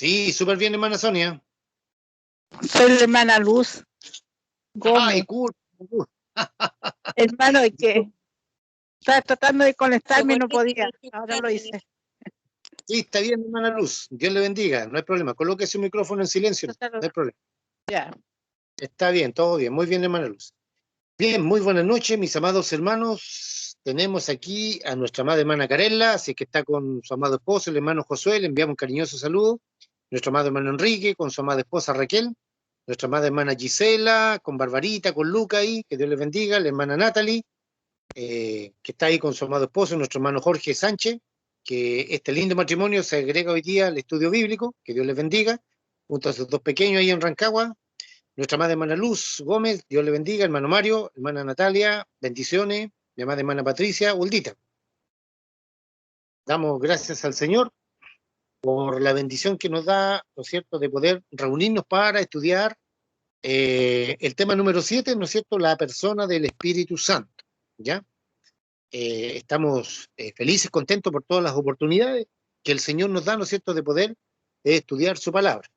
Sí, súper bien, hermana Sonia. Soy la hermana Luz Gómez. Ay, cool. Hermano, es que estaba tratando de conectarme y no podía. Ahora lo hice. Sí, está bien, hermana Luz. Dios le bendiga, no hay problema. Coloque su micrófono en silencio, no hay problema. Ya. Está bien, todo bien. Muy bien, hermana Luz. Bien, muy buenas noches, mis amados hermanos. Tenemos aquí a nuestra amada hermana Carella, así que está con su amado esposo, el hermano Josué. Le enviamos un cariñoso saludo. Nuestro amado hermano Enrique, con su amada esposa Raquel. Nuestra amada hermana Gisela, con Barbarita, con Luca ahí, que Dios les bendiga. La hermana Natalie, que está ahí con su amado esposo, nuestro hermano Jorge Sánchez, que este lindo matrimonio se agrega hoy día al estudio bíblico, que Dios les bendiga, junto a sus dos pequeños ahí en Rancagua. Nuestra amada hermana Luz Gómez, Dios le bendiga, hermano Mario, hermana Natalia, bendiciones, mi amada hermana Patricia, Uldita. Damos gracias al Señor por la bendición que nos da, ¿no es cierto?, de poder reunirnos para estudiar el tema número 7, ¿no es cierto?, la persona del Espíritu Santo, ¿ya? Estamos felices, contentos por todas las oportunidades que el Señor nos da, ¿no es cierto?, de poder estudiar su palabra.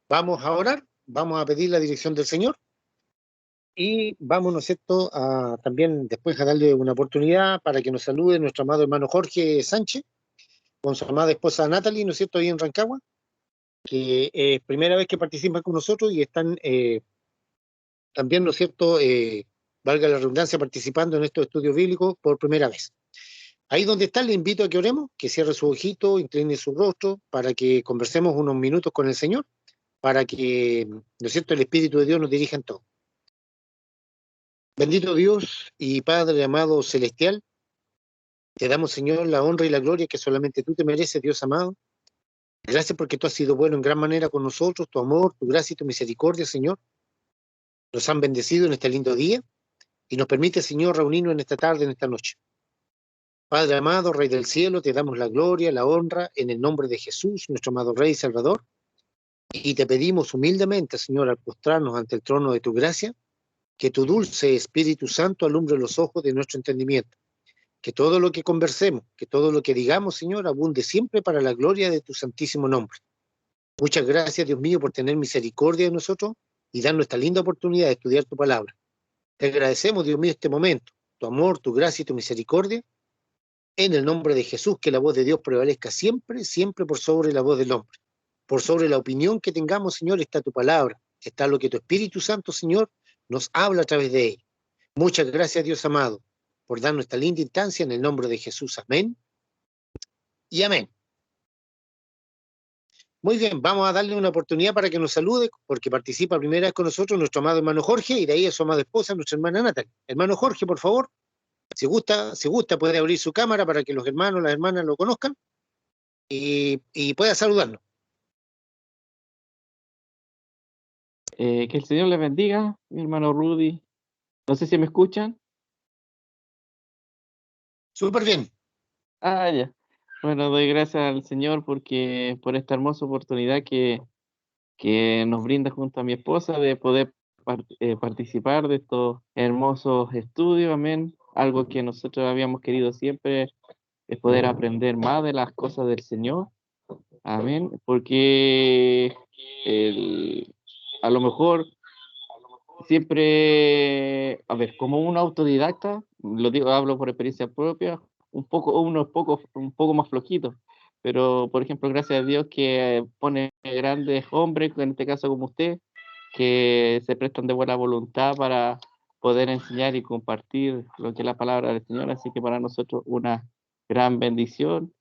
Vamos a orar, vamos a pedir la dirección del Señor y vamos, ¿no es cierto?, también después a darle una oportunidad para que nos salude nuestro amado hermano Jorge Sánchez con su amada esposa Natalie, ¿no es cierto?, ahí en Rancagua, que es primera vez que participan con nosotros y están también, ¿no es cierto?, valga la redundancia, participando en estos estudios bíblicos por primera vez. Ahí donde está, le invito a que oremos, que cierre su ojito, incline su rostro, para que conversemos unos minutos con el Señor, para que, ¿no es cierto?, el Espíritu de Dios nos dirija en todo. Bendito Dios y Padre amado celestial, te damos, Señor, la honra y la gloria que solamente tú te mereces, Dios amado. Gracias porque tú has sido bueno en gran manera con nosotros, tu amor, tu gracia y tu misericordia, Señor. Nos han bendecido en este lindo día y nos permite, Señor, reunirnos en esta tarde, en esta noche. Padre amado, Rey del cielo, te damos la gloria, la honra, en el nombre de Jesús, nuestro amado Rey y Salvador, y te pedimos humildemente, Señor, al postrarnos ante el trono de tu gracia, que tu dulce Espíritu Santo alumbre los ojos de nuestro entendimiento, que todo lo que conversemos, que todo lo que digamos, Señor, abunde siempre para la gloria de tu santísimo nombre. Muchas gracias, Dios mío, por tener misericordia de nosotros y darnos esta linda oportunidad de estudiar tu palabra. Te agradecemos, Dios mío, este momento, tu amor, tu gracia y tu misericordia. En el nombre de Jesús, que la voz de Dios prevalezca siempre, siempre por sobre la voz del hombre. Por sobre la opinión que tengamos, Señor, está tu palabra. Está lo que tu Espíritu Santo, Señor, nos habla a través de ella. Muchas gracias, Dios amado, por darnos esta linda instancia en el nombre de Jesús. Amén y amén. Muy bien, vamos a darle una oportunidad para que nos salude, porque participa primera vez con nosotros nuestro amado hermano Jorge, y de ahí a su amada esposa, nuestra hermana Natalia. Hermano Jorge, por favor, si gusta, puede abrir su cámara para que los hermanos, las hermanas lo conozcan y pueda saludarnos. Que el Señor les bendiga, mi hermano Rudy. No sé si me escuchan. Súper bien. Ya. Bueno, doy gracias al Señor por esta hermosa oportunidad que nos brinda junto a mi esposa de poder participar de estos hermosos estudios, amén. Algo que nosotros habíamos querido siempre es poder aprender más de las cosas del Señor, amén, porque a lo mejor siempre, a ver, como un autodidacta, lo digo, hablo por experiencia propia, un poco más flojito, pero por ejemplo, gracias a Dios que pone grandes hombres, en este caso como usted, que se prestan de buena voluntad para poder enseñar y compartir lo que es la palabra del Señor, así que para nosotros una gran bendición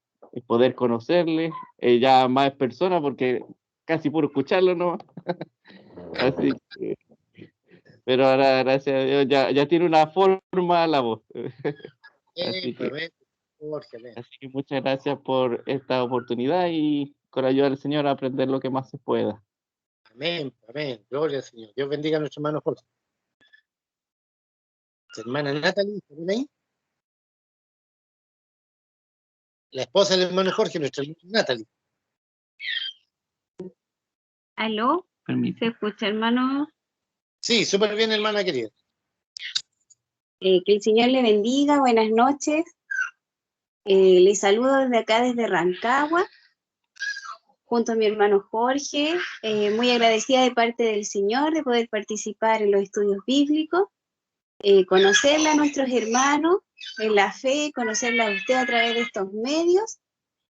poder conocerle, ya más personas, porque casi por escucharlo, ¿no? Así que, pero ahora, gracias a Dios, ya tiene una forma la voz. Así que muchas gracias por esta oportunidad y con la ayuda del Señor a aprender lo que más se pueda. Amén, amén. Gloria al Señor. Dios bendiga a nuestro hermano Jorge. ¿Su hermana Natalie está bien ahí? La esposa del hermano Jorge, nuestra hermana Natalie. ¿Aló? ¿Se escucha, hermano? Sí, súper bien, hermana querida. Que el Señor le bendiga, buenas noches. Les saludo desde acá, desde Rancagua. junto a mi hermano Jorge, muy agradecida de parte del Señor de poder participar en los estudios bíblicos, conocerla a nuestros hermanos en la fe, conocerla a usted a través de estos medios,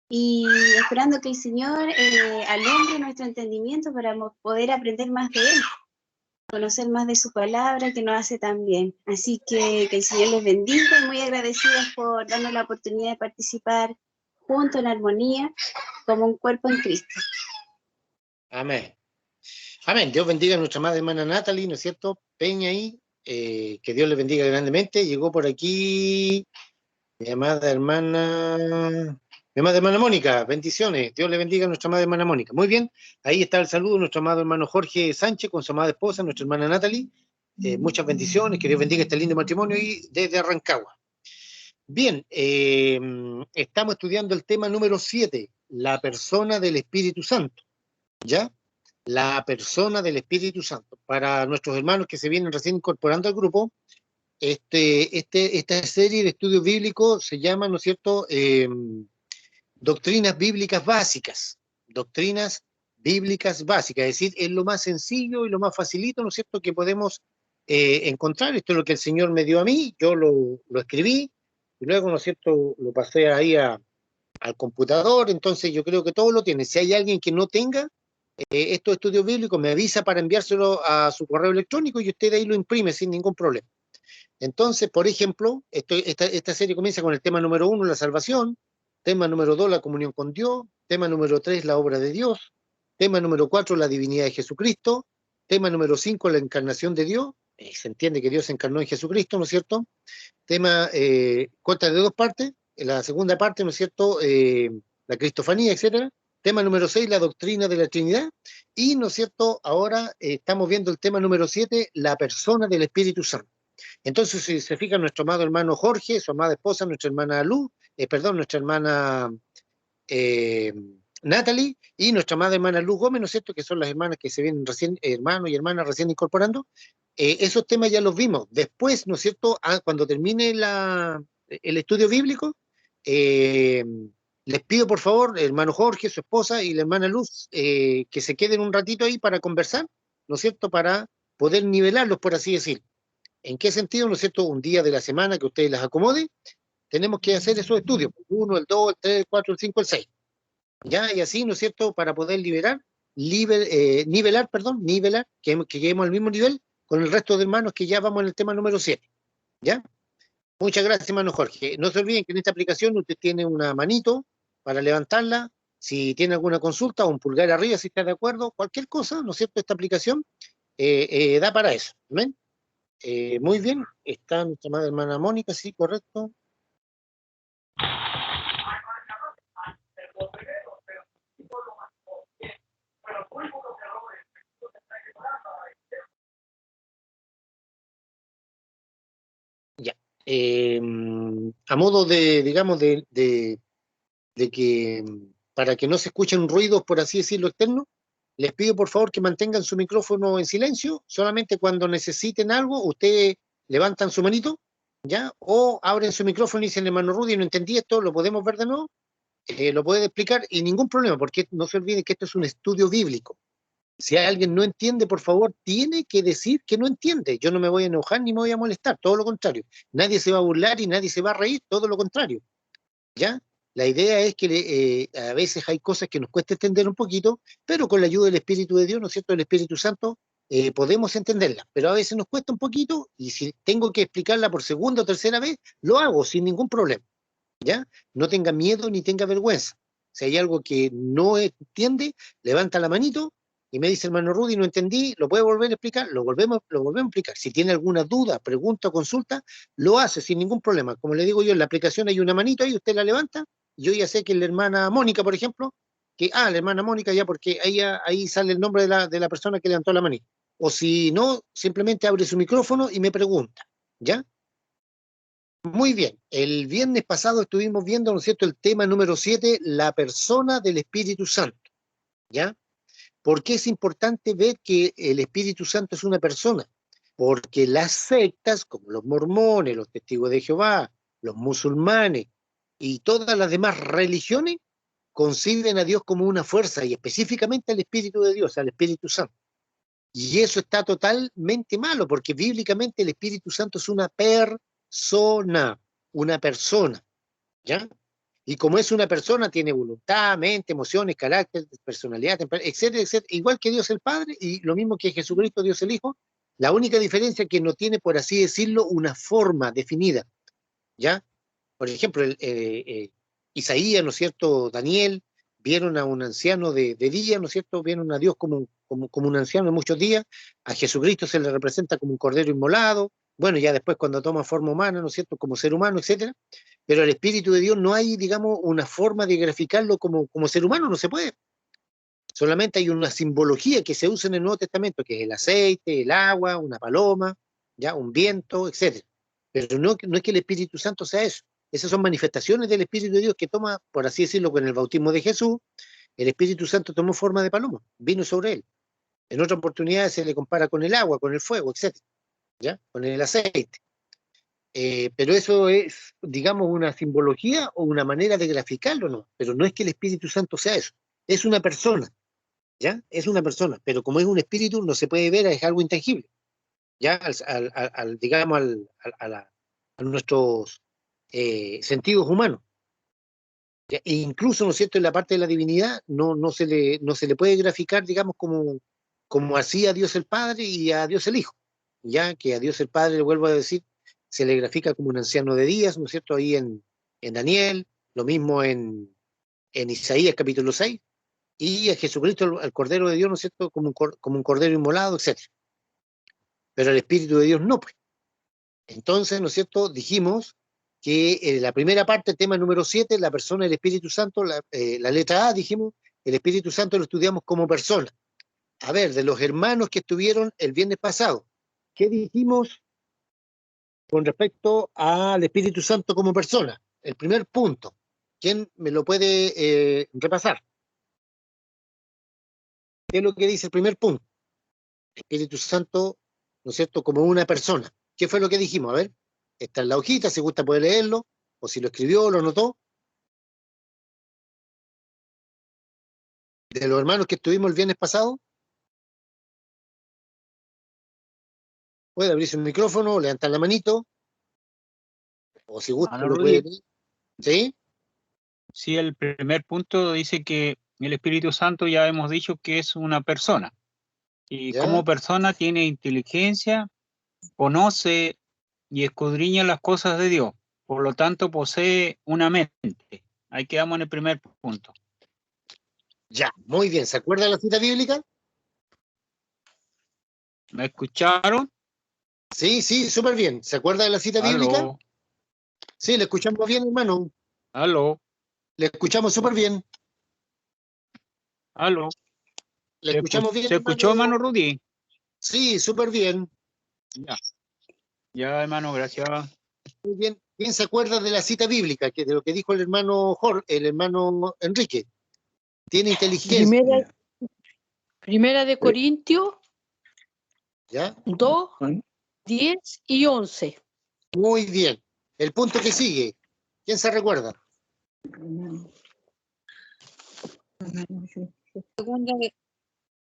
y esperando que el Señor alumbre nuestro entendimiento para poder aprender más de Él, conocer más de su palabra que nos hace tan bien. Así que el Señor les bendiga y muy agradecidos por darnos la oportunidad de participar juntos en armonía como un cuerpo en Cristo. Amén. Amén. Dios bendiga a nuestra madre hermana Natalie, ¿no es cierto? Peña ahí. Que Dios le bendiga grandemente. Llegó por aquí mi amada hermana Mónica. Bendiciones. Dios le bendiga a nuestra amada hermana Mónica. Muy bien. Ahí está el saludo de nuestro amado hermano Jorge Sánchez con su amada esposa, nuestra hermana Natalie. Muchas bendiciones. Que Dios bendiga este lindo matrimonio y desde Rancagua. Bien. Estamos estudiando el tema número 7, la persona del Espíritu Santo. ¿Ya? La persona del Espíritu Santo. Para nuestros hermanos que se vienen recién incorporando al grupo, esta serie de estudios bíblicos se llama, ¿no es cierto?, doctrinas bíblicas básicas. Doctrinas bíblicas básicas, es decir, es lo más sencillo y lo más facilito, ¿no es cierto?, que podemos encontrar. Esto es lo que el Señor me dio a mí, yo lo escribí, y luego, ¿no es cierto?, lo pasé ahí al computador. Entonces yo creo que todo lo tiene. Si hay alguien que no tenga estos estudios bíblicos, me avisa para enviárselo a su correo electrónico y usted ahí lo imprime sin ningún problema. Entonces, por ejemplo, esta serie comienza con el tema número 1, la salvación; tema número 2, la comunión con Dios; tema número 3, la obra de Dios; tema número 4, la divinidad de Jesucristo; tema número 5, la encarnación de Dios. Se entiende que Dios se encarnó en Jesucristo, ¿no es cierto? Tema consta de 2 partes. En la segunda parte, ¿no es cierto?, la cristofanía, etcétera. Tema número 6, la doctrina de la Trinidad. Y, ¿no es cierto?, ahora estamos viendo el tema número 7, la persona del Espíritu Santo. Entonces, si se fijan, nuestro amado hermano Jorge, su amada esposa, nuestra hermana nuestra hermana Natalie, y nuestra amada hermana Luz Gómez, ¿no es cierto?, que son las hermanas que se vienen recién, hermanos y hermanas recién incorporando. Esos temas ya los vimos. Después, ¿no es cierto?, cuando termine el estudio bíblico, les pido por favor, hermano Jorge, su esposa y la hermana Luz, que se queden un ratito ahí para conversar, ¿no es cierto?, para poder nivelarlos, por así decir. ¿En qué sentido? ¿No es cierto? Un día de la semana que ustedes las acomoden, tenemos que hacer esos estudios: 1, el 2, el 3, el 4, el 5, el 6. ¿Ya? Y así, ¿no es cierto?, para poder nivelar, que lleguemos al mismo nivel con el resto de hermanos que ya vamos en el tema número 7. ¿Ya? Muchas gracias, hermano Jorge. No se olviden que en esta aplicación usted tiene una manito para levantarla. Si tiene alguna consulta, o un pulgar arriba, si está de acuerdo, cualquier cosa, ¿no es cierto?, esta aplicación da para eso. ¿Amén? Muy bien, está nuestra amada hermana Mónica, sí, correcto. Ya. A modo de, digamos, de que, para que no se escuchen ruidos, por así decirlo, externos, les pido por favor que mantengan su micrófono en silencio. Solamente cuando necesiten algo, ustedes levantan su manito, ¿ya? O abren su micrófono y dicen: hermano Rudy, no entendí esto, ¿lo podemos ver de nuevo? Lo puede explicar y ningún problema, porque no se olviden que esto es un estudio bíblico. Si alguien no entiende, por favor, tiene que decir que no entiende. Yo no me voy a enojar ni me voy a molestar, todo lo contrario. Nadie se va a burlar y nadie se va a reír, todo lo contrario. ¿Ya? La idea es que a veces hay cosas que nos cuesta entender un poquito, pero con la ayuda del Espíritu de Dios, ¿no es cierto?, del Espíritu Santo, podemos entenderla. Pero a veces nos cuesta un poquito, y si tengo que explicarla por segunda o tercera vez, lo hago sin ningún problema. ¿Ya? No tenga miedo ni tenga vergüenza. Si hay algo que no entiende, levanta la manito y me dice: hermano Rudy, no entendí, ¿lo puede volver a explicar? Lo volvemos a explicar. Si tiene alguna duda, pregunta o consulta, lo hace sin ningún problema. Como le digo yo, en la aplicación hay una manito ahí, usted la levanta, y yo ya sé que la hermana Mónica, por ejemplo, la hermana Mónica, ya, porque ahí sale el nombre de la persona que levantó la manito. O si no, simplemente abre su micrófono y me pregunta. ¿Ya? Muy bien, el viernes pasado estuvimos viendo, ¿no es cierto?, el tema número 7, la persona del Espíritu Santo. ¿Ya? ¿Por qué es importante ver que el Espíritu Santo es una persona? Porque las sectas, como los mormones, los testigos de Jehová, los musulmanes y todas las demás religiones, conciben a Dios como una fuerza, y específicamente al Espíritu de Dios, al Espíritu Santo. Y eso está totalmente malo, porque bíblicamente el Espíritu Santo es una persona, ¿ya? Y como es una persona, tiene voluntad, mente, emociones, carácter, personalidad, etcétera, etcétera, igual que Dios el Padre, y lo mismo que Jesucristo, Dios el Hijo. La única diferencia es que no tiene, por así decirlo, una forma definida, ¿ya? Por ejemplo, Isaías, ¿no es cierto?, Daniel, vieron a un anciano de día, ¿no es cierto?, vieron a Dios como un anciano de muchos días, a Jesucristo se le representa como un cordero inmolado, bueno, ya después cuando toma forma humana, ¿no es cierto?, como ser humano, etcétera, pero el Espíritu de Dios no hay, digamos, una forma de graficarlo como ser humano, no se puede. Solamente hay una simbología que se usa en el Nuevo Testamento, que es el aceite, el agua, una paloma, ya, un viento, etcétera. Pero no es que el Espíritu Santo sea eso. Esas son manifestaciones del Espíritu de Dios que toma, por así decirlo, con el bautismo de Jesús, el Espíritu Santo tomó forma de paloma, vino sobre él. En otra oportunidad se le compara con el agua, con el fuego, etcétera, ¿ya? Con el aceite. Pero eso es, digamos, una simbología o una manera de graficarlo, ¿no? Pero no es que el Espíritu Santo sea eso. Es una persona, ¿ya? Es una persona, pero como es un espíritu, no se puede ver, es algo intangible, ¿ya? Digamos, a nuestros sentidos humanos. ¿Ya? E incluso, ¿no es cierto?, en la parte de la divinidad no se le puede graficar, digamos, como hacía Dios el Padre y a Dios el Hijo, ya que a Dios el Padre, le vuelvo a decir, se le grafica como un anciano de días, ¿no es cierto?, ahí en Daniel, lo mismo en Isaías capítulo 6, y a Jesucristo, al Cordero de Dios, ¿no es cierto?, como un cordero inmolado, etcétera. Pero el Espíritu de Dios no, pues. Entonces, ¿no es cierto?, dijimos que la primera parte, tema número 7, la persona del Espíritu Santo, la letra A, dijimos, el Espíritu Santo lo estudiamos como persona. A ver, de los hermanos que estuvieron el viernes pasado, ¿qué dijimos con respecto al Espíritu Santo como persona? El primer punto, ¿quién me lo puede repasar? ¿Qué es lo que dice el primer punto? Espíritu Santo, ¿no es cierto?, como una persona. ¿Qué fue lo que dijimos? A ver, está en la hojita, si gusta puede leerlo, o si lo escribió, lo notó. De los hermanos que estuvimos el viernes pasado, puede abrirse el micrófono, levantar la manito, o si gusta Hermano lo puede Rudy, leer. ¿Sí? sí, el primer punto dice que el Espíritu Santo ya hemos dicho que es una persona. Y ¿Ya? como persona tiene inteligencia, conoce y escudriña las cosas de Dios. Por lo tanto, posee una mente. Ahí quedamos en el primer punto. Ya, muy bien. ¿Se acuerda de la cita bíblica? ¿Me escucharon? Sí, sí, súper bien. ¿Se acuerda de la cita bíblica? Aló, Sí, le escuchamos bien, hermano. aló, Le escuchamos súper bien. aló. Le escuchamos bien, ¿Se escuchó, hermano Rudy? Sí, súper bien. Ya, ya, hermano, gracias. Muy bien. ¿Quién se acuerda de la cita bíblica? Que de lo que dijo el hermano el hermano Enrique. Tiene inteligencia. Primera de Corintios ¿Ya? 2, 10 y 11. Muy bien. El punto que sigue. ¿Quién se recuerda?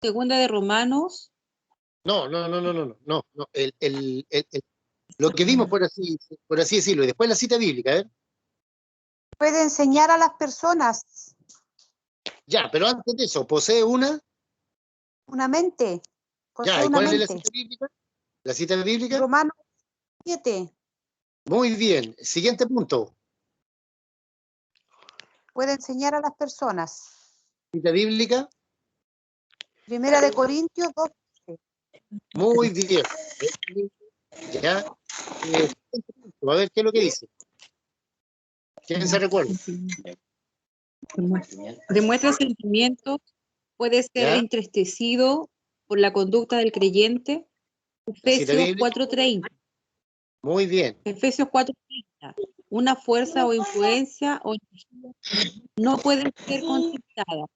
Segunda de Romanos. No. Lo que vimos, por así decirlo. Y después la cita bíblica, ¿eh? Puede enseñar a las personas Ya, pero antes de eso, posee una. una mente. Ya, Posee ¿y una cuál es la mente. cita bíblica? La cita bíblica. Romanos 7. Muy bien. Siguiente punto. Puede enseñar a las personas. Cita bíblica. Primera de Corintios 2. Muy bien. Ya. A ver, ¿qué es lo que dice? ¿Quién se recuerda? Demuestra sentimientos, puede ser ¿Ya? entristecido por la conducta del creyente. La cita Efesios bíblica. 4:30. Muy bien. Efesios 4:30. Una fuerza o influencia o energía no puede ser contestada.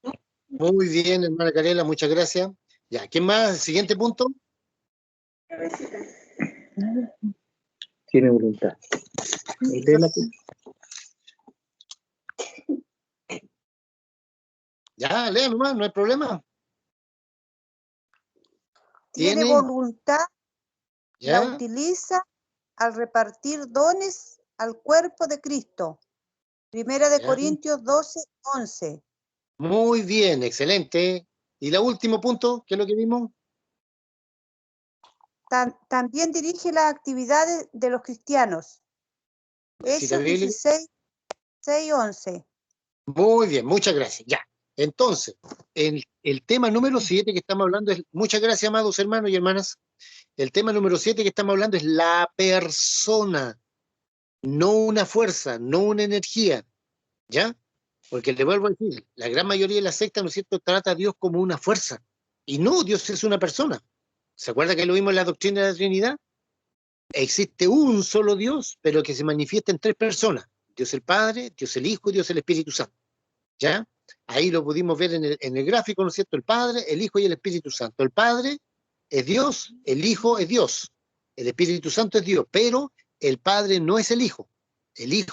Muy bien, hermana Carela, muchas gracias. Ya, ¿quién más? Siguiente punto. Tiene voluntad. Ya, lea nomás, no hay problema. Tiene Tiene, voluntad, la ya, utiliza al repartir dones al cuerpo de Cristo. Primera de ya. Corintios 12:11. Muy bien, excelente. Y el último punto, ¿qué es lo que vimos? También dirige las actividades de los cristianos. Cita Hechos bíblica. 16:6-11. Muy bien, muchas gracias. Ya. Entonces, el tema número 7 que estamos hablando es, muchas gracias, amados hermanos y hermanas. El tema número 7 que estamos hablando es la persona, no una fuerza, no una energía. ¿Ya? Porque le vuelvo a decir, la gran mayoría de las sectas, ¿no es cierto?, trata a Dios como una fuerza. Y no, Dios es una persona. ¿Se acuerda que lo vimos en la doctrina de la Trinidad? Existe un solo Dios, pero que se manifiesta en tres personas. Dios el Padre, Dios el Hijo y Dios el Espíritu Santo. ¿Ya? Ahí lo pudimos ver en el gráfico, ¿no es cierto? El Padre, el Hijo y el Espíritu Santo. El Padre es Dios, el Hijo es Dios, el Espíritu Santo es Dios, pero el Padre no es el Hijo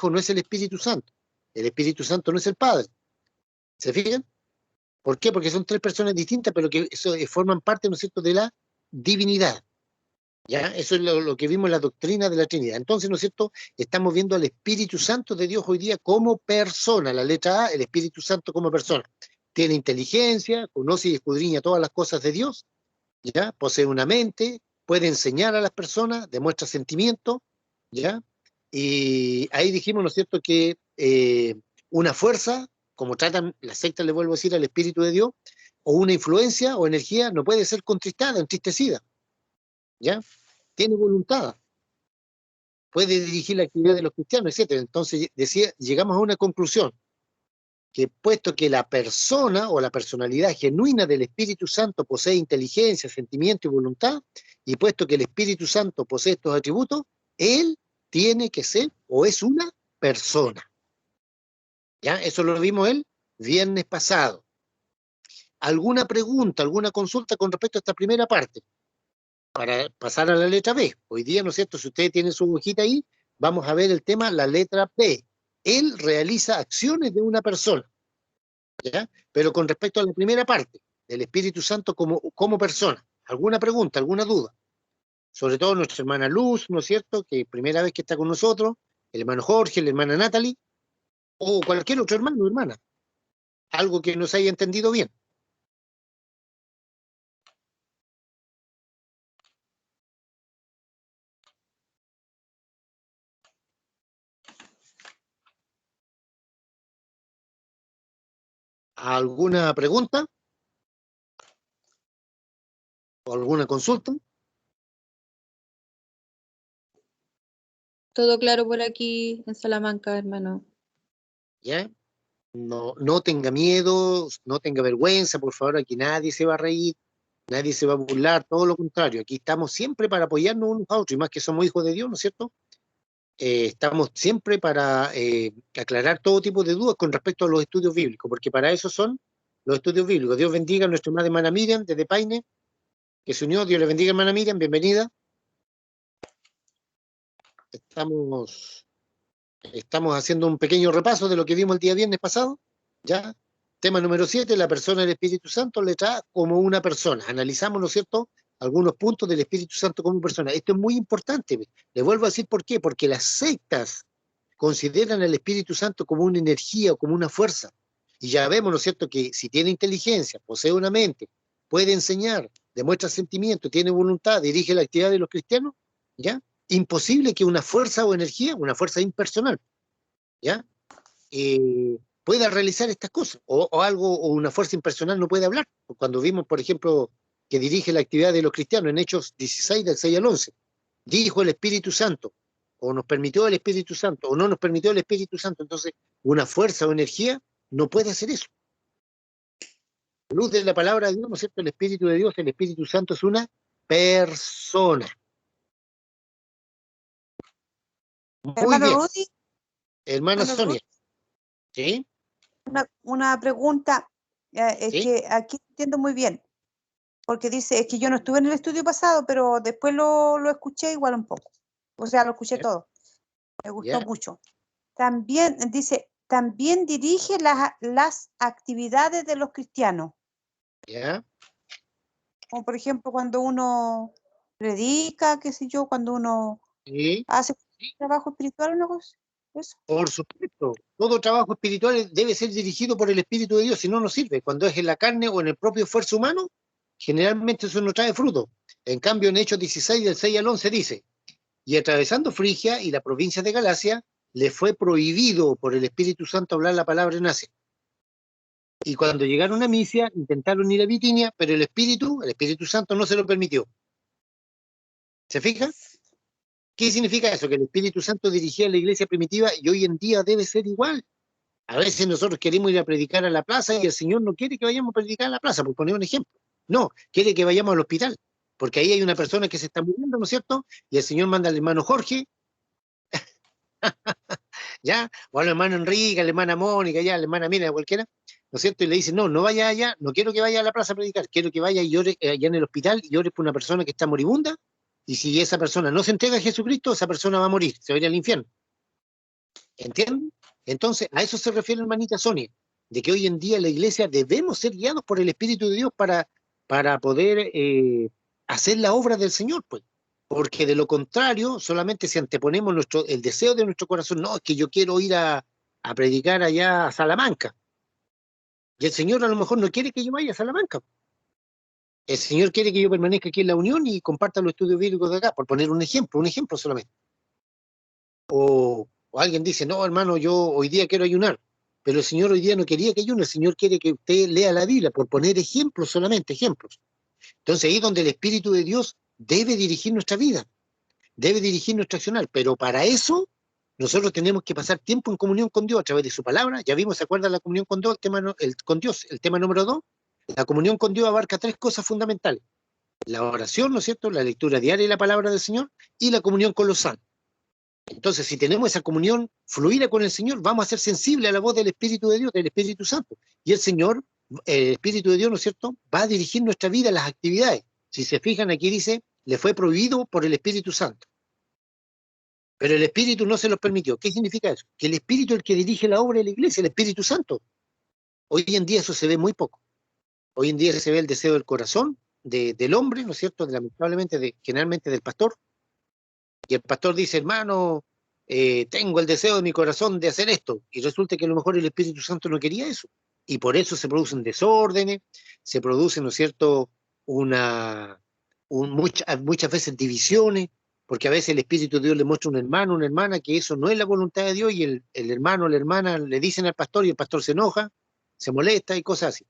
no es el Espíritu Santo, el Espíritu Santo no es el Padre. ¿Se fijan? ¿Por qué? Porque son tres personas distintas, pero que forman parte, ¿no es cierto?, de la divinidad. ¿Ya? Eso es lo que vimos en la doctrina de la Trinidad. Entonces, ¿no es cierto?, estamos viendo al Espíritu Santo de Dios hoy día como persona. La letra A, el Espíritu Santo como persona. Tiene inteligencia, conoce y escudriña todas las cosas de Dios, ¿ya? Posee una mente, puede enseñar a las personas, demuestra sentimiento, ¿ya? Y ahí dijimos, ¿no es cierto?, que una fuerza, como tratan las sectas, le vuelvo a decir, al Espíritu de Dios, o una influencia o energía no puede ser contristada, entristecida, ¿ya? Tiene voluntad, puede dirigir la actividad de los cristianos, etcétera. Entonces, llegamos a una conclusión, que puesto que la persona o la personalidad genuina del Espíritu Santo posee inteligencia, sentimiento y voluntad, y puesto que el Espíritu Santo posee estos atributos, él tiene que ser o es una persona. ¿Ya? Eso lo vimos el viernes pasado. ¿Alguna pregunta, alguna consulta con respecto a esta primera parte? Para pasar a la letra B. Hoy día, ¿no es cierto? Si ustedes tienen su hojita ahí, vamos a ver el tema, la letra B. Él realiza acciones de una persona. ¿Ya? Pero con respecto a la primera parte, del Espíritu Santo como persona, ¿alguna pregunta, alguna duda? Sobre todo nuestra hermana Luz, ¿no es cierto?, que primera vez que está con nosotros, el hermano Jorge, la hermana Natalie, o cualquier otro hermano o hermana. Algo que nos haya entendido bien. ¿Alguna pregunta? ¿O alguna consulta? Todo claro por aquí en Salamanca, hermano. ¿Ya? No tenga miedo, no tenga vergüenza, por favor, aquí nadie se va a reír, nadie se va a burlar, todo lo contrario, aquí estamos siempre para apoyarnos unos a otros, y más que somos hijos de Dios, ¿no es cierto? Estamos siempre para aclarar todo tipo de dudas con respecto a los estudios bíblicos, porque para eso son los estudios bíblicos. Dios bendiga a nuestra hermana Miriam desde Paine, que se unió. Dios le bendiga, hermana Miriam, bienvenida. Estamos haciendo un pequeño repaso de lo que vimos el día viernes pasado, ¿ya? Tema número 7, la persona del Espíritu Santo, letra A, como una persona. Analizamos, ¿no es cierto?, algunos puntos del Espíritu Santo como persona. Esto es muy importante. Le vuelvo a decir por qué, porque las sectas consideran al Espíritu Santo como una energía o como una fuerza. Y ya vemos, ¿no es cierto?, que si tiene inteligencia, posee una mente, puede enseñar, demuestra sentimiento, tiene voluntad, dirige la actividad de los cristianos, ¿ya? Imposible que una fuerza o energía, una fuerza impersonal, ¿ya? Pueda realizar estas cosas, o algo, o una fuerza impersonal no puede hablar. Cuando vimos, por ejemplo, que dirige la actividad de los cristianos en Hechos 16, del 6 al 11, dijo el Espíritu Santo, o nos permitió el Espíritu Santo, o no nos permitió el Espíritu Santo. Entonces, una fuerza o energía no puede hacer eso. Luz de la palabra de Dios, ¿no es cierto? El Espíritu de Dios, el Espíritu Santo es una persona. Muy Hermano bien, Rudy, hermana hermano Sonia, Rudy, ¿sí? una pregunta. Es ¿Sí? que aquí entiendo muy bien, porque dice, es que yo no estuve en el estudio pasado, pero después lo escuché igual un poco. O sea, lo escuché ¿Ya? todo. Me gustó ¿Ya? mucho. También dice, también dirige las actividades de los cristianos. ¿Ya? Como por ejemplo cuando uno predica, qué sé yo, cuando uno Sí. hace trabajo espiritual, una cosa, eso. Por supuesto, todo trabajo espiritual debe ser dirigido por el Espíritu de Dios, si no, no sirve. Cuando es en la carne o en el propio esfuerzo humano, generalmente eso no trae fruto. En cambio, en Hechos 16, del 6 al 11 dice, y atravesando Frigia y la provincia de Galacia, le fue prohibido por el Espíritu Santo hablar la palabra en Asia. Y cuando llegaron a Misia, intentaron ir a Bitinia, pero el Espíritu Santo no se lo permitió. ¿Se fija? ¿Qué significa eso? Que el Espíritu Santo dirigía a la iglesia primitiva y hoy en día debe ser igual. A veces nosotros queremos ir a predicar a la plaza y el Señor no quiere que vayamos a predicar a la plaza, por poner un ejemplo. No, quiere que vayamos al hospital, porque ahí hay una persona que se está muriendo, ¿no es cierto? Y el Señor manda al hermano Jorge, ¿ya? O al hermano Enrique, a la hermana Mónica, ya, a la hermana Mira, cualquiera, ¿no es cierto? Y le dice, no, no vaya allá, no quiero que vaya a la plaza a predicar, quiero que vaya y ore allá en el hospital y ore por una persona que está moribunda, y si esa persona no se entrega a Jesucristo, esa persona va a morir, se va a ir al infierno. ¿Entienden? Entonces, a eso se refiere hermanita Sonia, de que hoy en día la iglesia debemos ser guiados por el Espíritu de Dios para poder hacer la obra del Señor, pues. Porque de lo contrario, solamente si anteponemos el deseo de nuestro corazón, no, es que yo quiero ir a predicar allá a Salamanca. Y el Señor a lo mejor no quiere que yo vaya a Salamanca. El Señor quiere que yo permanezca aquí en la Unión y comparta los estudios bíblicos de acá, por poner un ejemplo solamente. O alguien dice, no, hermano, yo hoy día quiero ayunar, pero el Señor hoy día no quería que ayune, el Señor quiere que usted lea la Biblia, por poner ejemplos solamente, ejemplos. Entonces ahí es donde el Espíritu de Dios debe dirigir nuestra vida, debe dirigir nuestra accionar, pero para eso nosotros tenemos que pasar tiempo en comunión con Dios a través de su palabra. Ya vimos, ¿se acuerdan la comunión con Dios? Con Dios, el tema número 2. La comunión con Dios abarca 3 cosas fundamentales. La oración, ¿no es cierto? La lectura diaria de la palabra del Señor y la comunión con los santos. Entonces, si tenemos esa comunión fluida con el Señor, vamos a ser sensibles a la voz del Espíritu de Dios, del Espíritu Santo. Y el Señor, el Espíritu de Dios, ¿no es cierto?, va a dirigir nuestra vida, las actividades. Si se fijan, aquí dice, le fue prohibido por el Espíritu Santo. Pero el Espíritu no se lo permitió. ¿Qué significa eso? Que el Espíritu es el que dirige la obra de la iglesia, el Espíritu Santo. Hoy en día eso se ve muy poco. Hoy en día se ve el deseo del corazón del hombre, ¿no es cierto?, lamentablemente, generalmente del pastor. Y el pastor dice, hermano, tengo el deseo de mi corazón de hacer esto. Y resulta que a lo mejor el Espíritu Santo no quería eso. Y por eso se producen desórdenes, se producen, ¿no es cierto?, muchas veces divisiones, porque a veces el Espíritu de Dios le muestra a un hermano, una hermana, que eso no es la voluntad de Dios, y el hermano o la hermana le dicen al pastor y el pastor se enoja, se molesta y cosas así.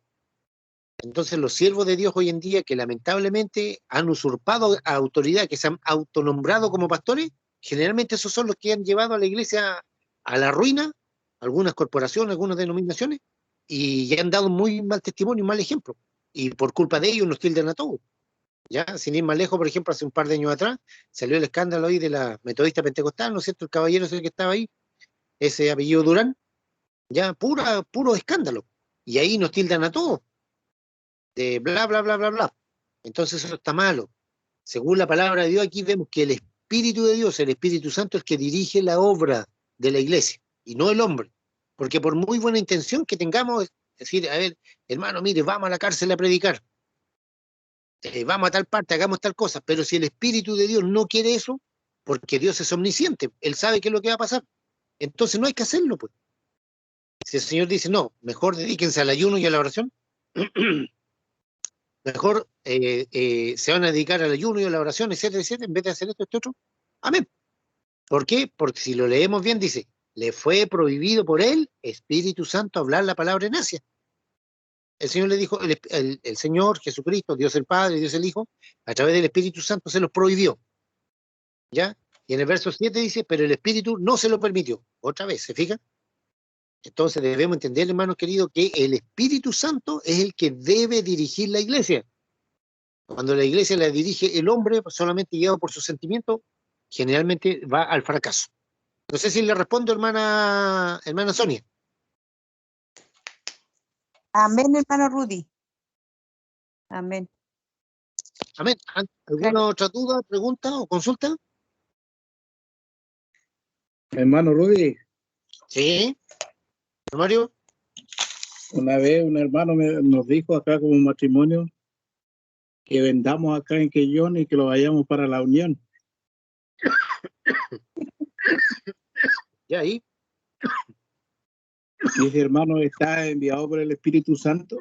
Entonces los siervos de Dios hoy en día, que lamentablemente han usurpado autoridad, que se han autonombrado como pastores, generalmente esos son los que han llevado a la iglesia a la ruina, algunas corporaciones, algunas denominaciones, y ya han dado muy mal testimonio, mal ejemplo. Y por culpa de ellos nos tildan a todos. Ya, sin ir más lejos, por ejemplo, hace un par de años atrás, salió el escándalo ahí de la metodista pentecostal, ¿no es cierto? El caballero ese que estaba ahí, ese apellido Durán, ya, puro escándalo. Y ahí nos tildan a todos. De bla, bla, bla, bla, bla. Entonces eso está malo. Según la palabra de Dios, aquí vemos que el Espíritu de Dios, el Espíritu Santo, es el que dirige la obra de la iglesia, y no el hombre. Porque por muy buena intención que tengamos, decir, a ver, hermano, mire, vamos a la cárcel a predicar, vamos a tal parte, hagamos tal cosa, pero si el Espíritu de Dios no quiere eso, porque Dios es omnisciente, Él sabe qué es lo que va a pasar, entonces no hay que hacerlo, pues. Si el Señor dice, no, mejor dedíquense al ayuno y a la oración, mejor se van a dedicar al ayuno y a la oración, etcétera, etcétera, en vez de hacer esto, otro. Amén. ¿Por qué? Porque si lo leemos bien, dice, le fue prohibido por él, Espíritu Santo, hablar la palabra en Asia. El Señor le dijo, el Señor Jesucristo, Dios el Padre, Dios el Hijo, a través del Espíritu Santo se los prohibió. ¿Ya? Y en el verso 7 dice, pero el Espíritu no se lo permitió. Otra vez, ¿se fijan? Entonces debemos entender, hermanos queridos, que el Espíritu Santo es el que debe dirigir la iglesia. Cuando la iglesia la dirige el hombre, solamente guiado por sus sentimientos, generalmente va al fracaso. No sé si le respondo, hermana Sonia. Amén, hermano Rudy. Amén. Amén. ¿Alguna otra duda, pregunta o consulta? Hermano Rudy, Sí. Mario. Una vez un hermano nos dijo acá como matrimonio que vendamos acá en Quellón y que lo vayamos para la Unión. Ya ahí. Y ese hermano está enviado por el Espíritu Santo.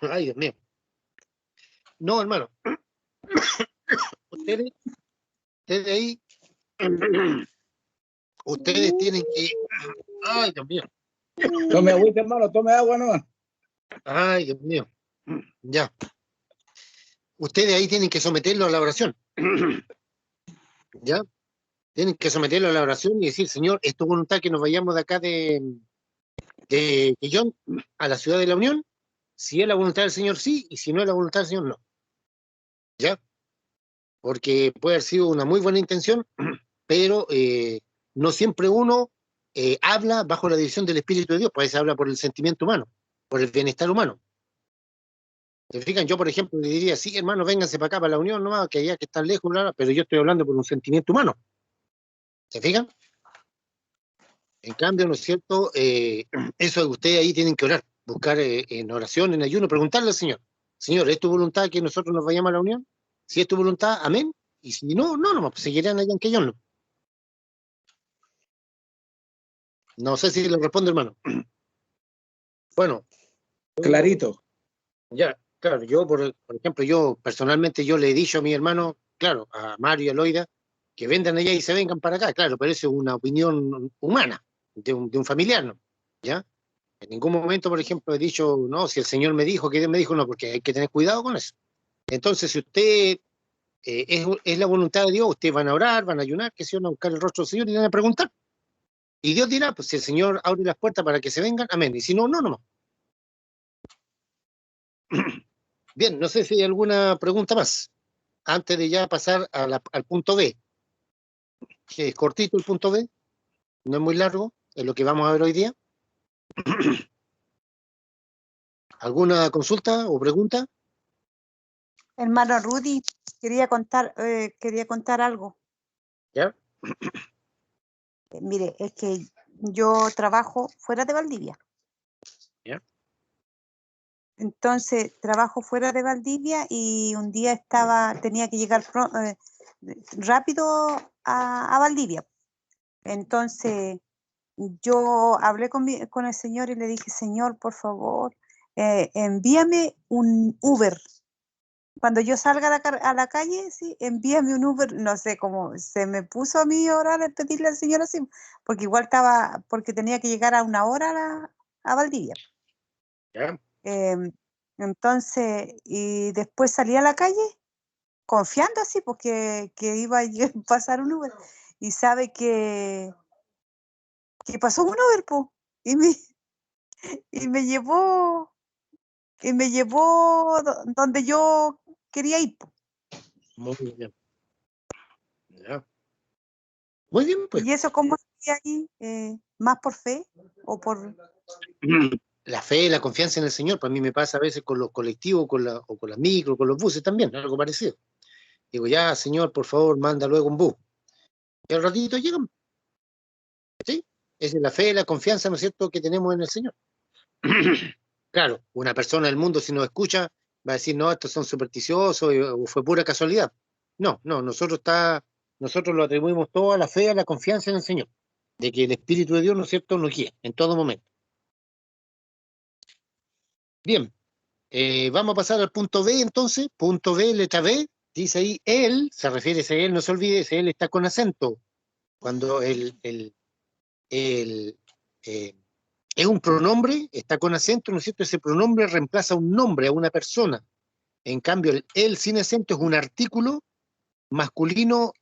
Ay, Dios mío. No, hermano. Ustedes ahí, ustedes tienen que... Ay, Dios mío. Tome agüita, hermano, tome agua nomás. Ay, Dios mío. Ya. Ustedes ahí tienen que someterlo a la oración. ¿Ya? Tienen que someterlo a la oración y decir, Señor, es tu voluntad que nos vayamos de acá de Quellón a la ciudad de la Unión. Si es la voluntad del Señor, sí, y si no es la voluntad del Señor, no. ¿Ya? Porque puede haber sido una muy buena intención, pero no siempre uno habla bajo la dirección del Espíritu de Dios, pues habla por el sentimiento humano, por el bienestar humano. ¿Se fijan? Yo, por ejemplo, le diría, sí, hermano, vénganse para acá, para la Unión, nomás, que allá que están lejos, bla, bla, pero yo estoy hablando por un sentimiento humano. ¿Se fijan? En cambio, ¿no es cierto? Eso de ustedes ahí tienen que orar, buscar en oración, en ayuno, preguntarle al Señor, Señor, ¿es tu voluntad que nosotros nos vayamos a la Unión? Si es tu voluntad, amén. Y si no, no, nomás, pues seguirán allá en Quellón, ¿no? No sé si le respondo, hermano. Bueno. Clarito. Ya, claro, yo, por ejemplo, yo personalmente yo le he dicho a mi hermano, claro, a Mario y a Loida, que vendan allá y se vengan para acá, claro, pero eso es una opinión humana, de un familiar, ¿no? ¿Ya? En ningún momento, por ejemplo, he dicho, no, si el Señor me dijo, que Dios me dijo, no, porque hay que tener cuidado con eso. Entonces, si usted es la voluntad de Dios, ustedes van a orar, van a ayunar, que se van a buscar el rostro del Señor y van a preguntar. Y Dios dirá, pues si el Señor abre las puertas para que se vengan, amén. Y si no, no, no. Bien, no sé si hay alguna pregunta más, antes de ya pasar al punto B, que es cortito el punto B, no es muy largo, es lo que vamos a ver hoy día. ¿Alguna consulta o pregunta? Hermano Rudy, quería contar algo. ¿Ya? Mire, es que yo trabajo fuera de Valdivia. ¿Ya? Entonces, trabajo fuera de Valdivia y un día tenía que llegar rápido a Valdivia. Entonces, yo hablé con el Señor y le dije, Señor, por favor, envíame un Uber. Cuando yo salga a la calle, sí, envíame un Uber. No sé cómo se me puso a mí orar, pedirle al Señor así, porque igual porque tenía que llegar a una hora a Valdivia. ¿Ya? Entonces, y después salí a la calle confiando así, porque que iba a pasar un Uber. Y sabe que pasó un Uber, po, y me llevó donde yo quería ir, po. Muy bien. ¿Ya? Muy bien, pues. ¿Y eso cómo sería ahí? ¿Más por fe o por...? La fe, la confianza en el Señor, para mí me pasa a veces con los colectivos, o con las micros, con los buses también, algo parecido. Digo, ya, Señor, por favor, manda luego un bus. Y al ratito llegan. ¿Sí? Esa es la fe, la confianza, ¿no es cierto?, que tenemos en el Señor. Claro, una persona del mundo, si nos escucha, va a decir, no, estos son supersticiosos, o fue pura casualidad. No, nosotros lo atribuimos todo a la fe, a la confianza en el Señor, de que el Espíritu de Dios, ¿no es cierto?, nos guía en todo momento. Bien, vamos a pasar al punto B entonces. Punto B, letra B, dice ahí, él, se refiere a ese él, no se olvide, ese él está con acento. Cuando es un pronombre, está con acento, ¿no es cierto? Ese pronombre reemplaza un nombre, a una persona. En cambio, el él sin acento es un artículo masculino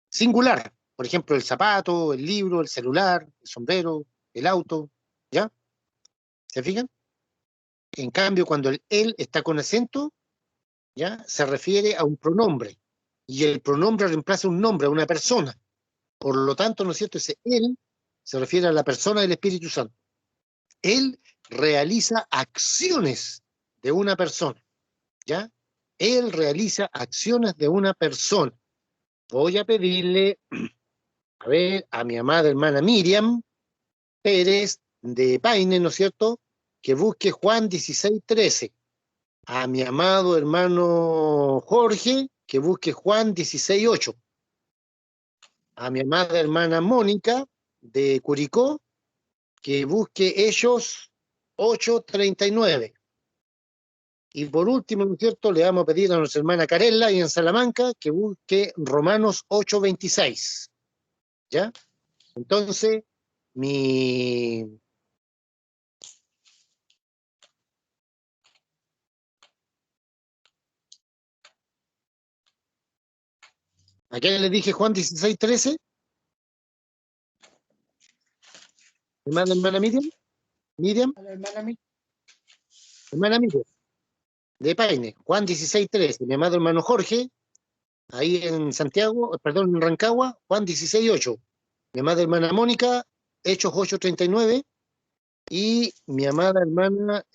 singular. Por ejemplo, el zapato, el libro, el celular, el sombrero, el auto, ¿ya? ¿Se fijan? En cambio, cuando el él está con acento, ¿ya? Se refiere a un pronombre. Y el pronombre reemplaza un nombre, a una persona. Por lo tanto, ¿no es cierto? Ese él se refiere a la persona del Espíritu Santo. Él realiza acciones de una persona, ¿ya? Él realiza acciones de una persona. Voy a pedirle A ver, a mi amada hermana Miriam Pérez de Paine, ¿no es cierto? Que busque Juan 16:13. A mi amado hermano Jorge, que busque Juan 16:8. A mi amada hermana Mónica de Curicó, que busque Hechos 8:39. Y por último, ¿no es cierto?, le vamos a pedir a nuestra hermana Carella y en Salamanca que busque Romanos 8:26. ¿Ya? Entonces, ¿a quién le dije Juan 16:13? Hermana Miriam. Miriam. Hermana Miriam. De Paine. Juan 16:13. Mi amado hermano Jorge, ahí en Santiago, perdón, en Rancagua, Juan 16:8. Mi amada hermana Mónica, Hechos 8:39. Y mi amada hermana,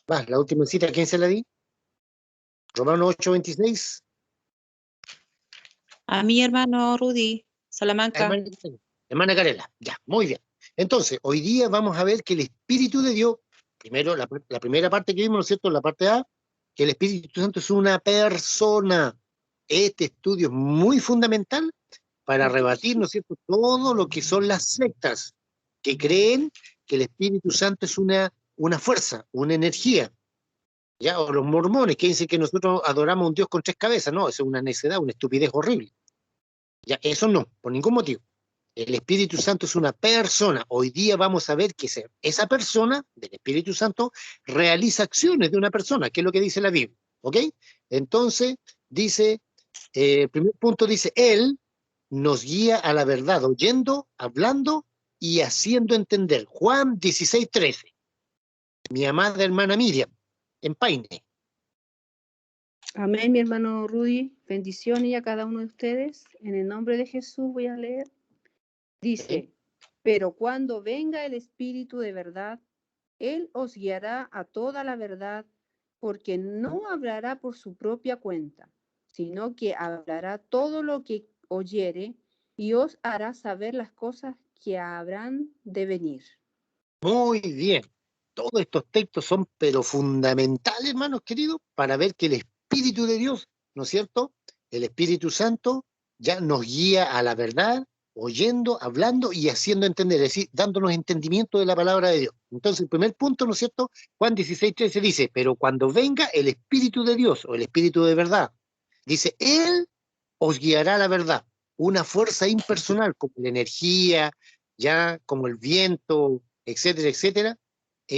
la última cita, ¿a quién se la di? Romanos 8:26. A mi hermano Rudy, Salamanca. Hermana Carela, ya, muy bien. Entonces, hoy día vamos a ver que el Espíritu de Dios, primero, la primera parte que vimos, ¿no es cierto?, la parte A, que el Espíritu Santo es una persona. Este estudio es muy fundamental para rebatir, ¿no es cierto?, todo lo que son las sectas que creen que el Espíritu Santo es una fuerza, una energía. ¿Ya? O los mormones que dicen que nosotros adoramos a un Dios con 3 cabezas. No, eso es una necedad, una estupidez horrible. Ya, eso no, por ningún motivo. El Espíritu Santo es una persona. Hoy día vamos a ver que esa persona, del Espíritu Santo, realiza acciones de una persona, que es lo que dice la Biblia. ¿Ok? Entonces, dice, el primer punto dice, Él nos guía a la verdad, oyendo, hablando y haciendo entender. Juan 16:13. Mi amada hermana Miriam, en Paine. Amén, mi hermano Rudy. Bendiciones a cada uno de ustedes. En el nombre de Jesús voy a leer. Dice, pero cuando venga el Espíritu de verdad, Él os guiará a toda la verdad, porque no hablará por su propia cuenta, sino que hablará todo lo que oyere y os hará saber las cosas que habrán de venir. Muy bien. Todos estos textos son pero fundamentales, hermanos queridos, para ver que el Espíritu de Dios, ¿no es cierto?, el Espíritu Santo ya nos guía a la verdad, oyendo, hablando y haciendo entender, es decir, dándonos entendimiento de la palabra de Dios. Entonces, el primer punto, ¿no es cierto?, Juan 16:13 dice, pero cuando venga el Espíritu de Dios, o el Espíritu de verdad, dice, Él os guiará a la verdad, una fuerza impersonal, como la energía, ya como el viento, etcétera, etcétera,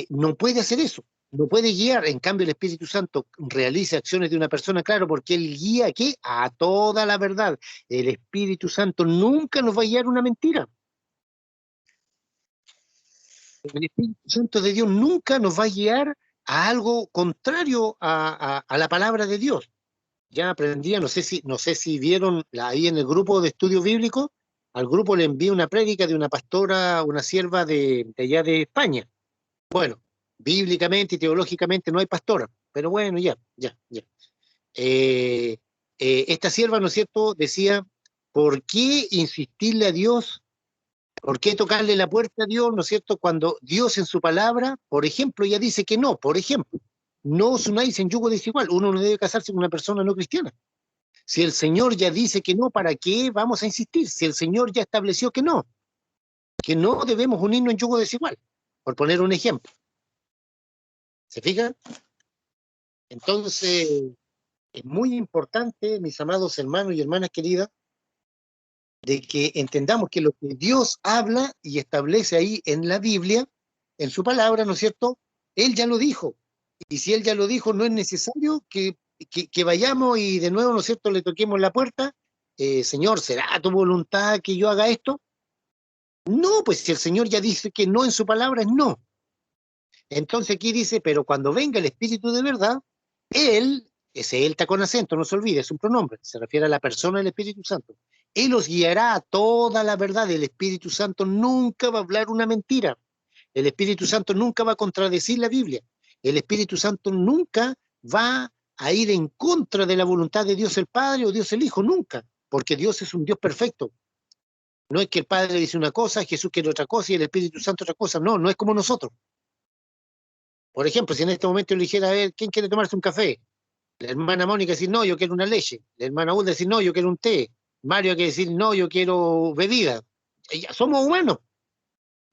no puede hacer eso, no puede guiar. En cambio, el Espíritu Santo realiza acciones de una persona, claro, porque Él guía ¿qué? A toda la verdad. El Espíritu Santo nunca nos va a guiar una mentira. El Espíritu Santo de Dios nunca nos va a guiar a algo contrario a la palabra de Dios. Ya aprendía, no sé si vieron ahí en el grupo de estudio bíblico, al grupo le envié una prédica de una pastora, una sierva de allá de España. Bueno, bíblicamente y teológicamente no hay pastora, pero bueno, ya. Esta sierva, ¿no es cierto?, decía, ¿por qué insistirle a Dios? ¿Por qué tocarle la puerta a Dios, ¿no es cierto?, cuando Dios en su palabra, por ejemplo, ya dice que no, por ejemplo, no os unáis en yugo desigual, uno no debe casarse con una persona no cristiana. Si el Señor ya dice que no, ¿para qué vamos a insistir? Si el Señor ya estableció que no debemos unirnos en yugo desigual, por poner un ejemplo. ¿Se fijan? Entonces, es muy importante, mis amados hermanos y hermanas queridas, de que entendamos que lo que Dios habla y establece ahí en la Biblia, en su palabra, ¿no es cierto?, Él ya lo dijo. Y si Él ya lo dijo, no es necesario que vayamos y de nuevo, ¿no es cierto?, le toquemos la puerta. Señor, ¿será tu voluntad que yo haga esto? No, pues si el Señor ya dice que no en su palabra, es no. Entonces aquí dice, pero cuando venga el Espíritu de verdad, Él, ese Él está con acento, no se olvide, es un pronombre, se refiere a la persona del Espíritu Santo. Él os guiará a toda la verdad. El Espíritu Santo nunca va a hablar una mentira. El Espíritu Santo nunca va a contradecir la Biblia. El Espíritu Santo nunca va a ir en contra de la voluntad de Dios el Padre o Dios el Hijo, nunca, porque Dios es un Dios perfecto. No es que el Padre dice una cosa, Jesús quiere otra cosa y el Espíritu Santo otra cosa, no, no es como nosotros. Por ejemplo, si en este momento yo le dijera, a ver, ¿quién quiere tomarse un café? La hermana Mónica decir, no, yo quiero una leche. La hermana Hulda decir, no, yo quiero un té. Mario que decir, no, yo quiero bebida. Ya somos humanos,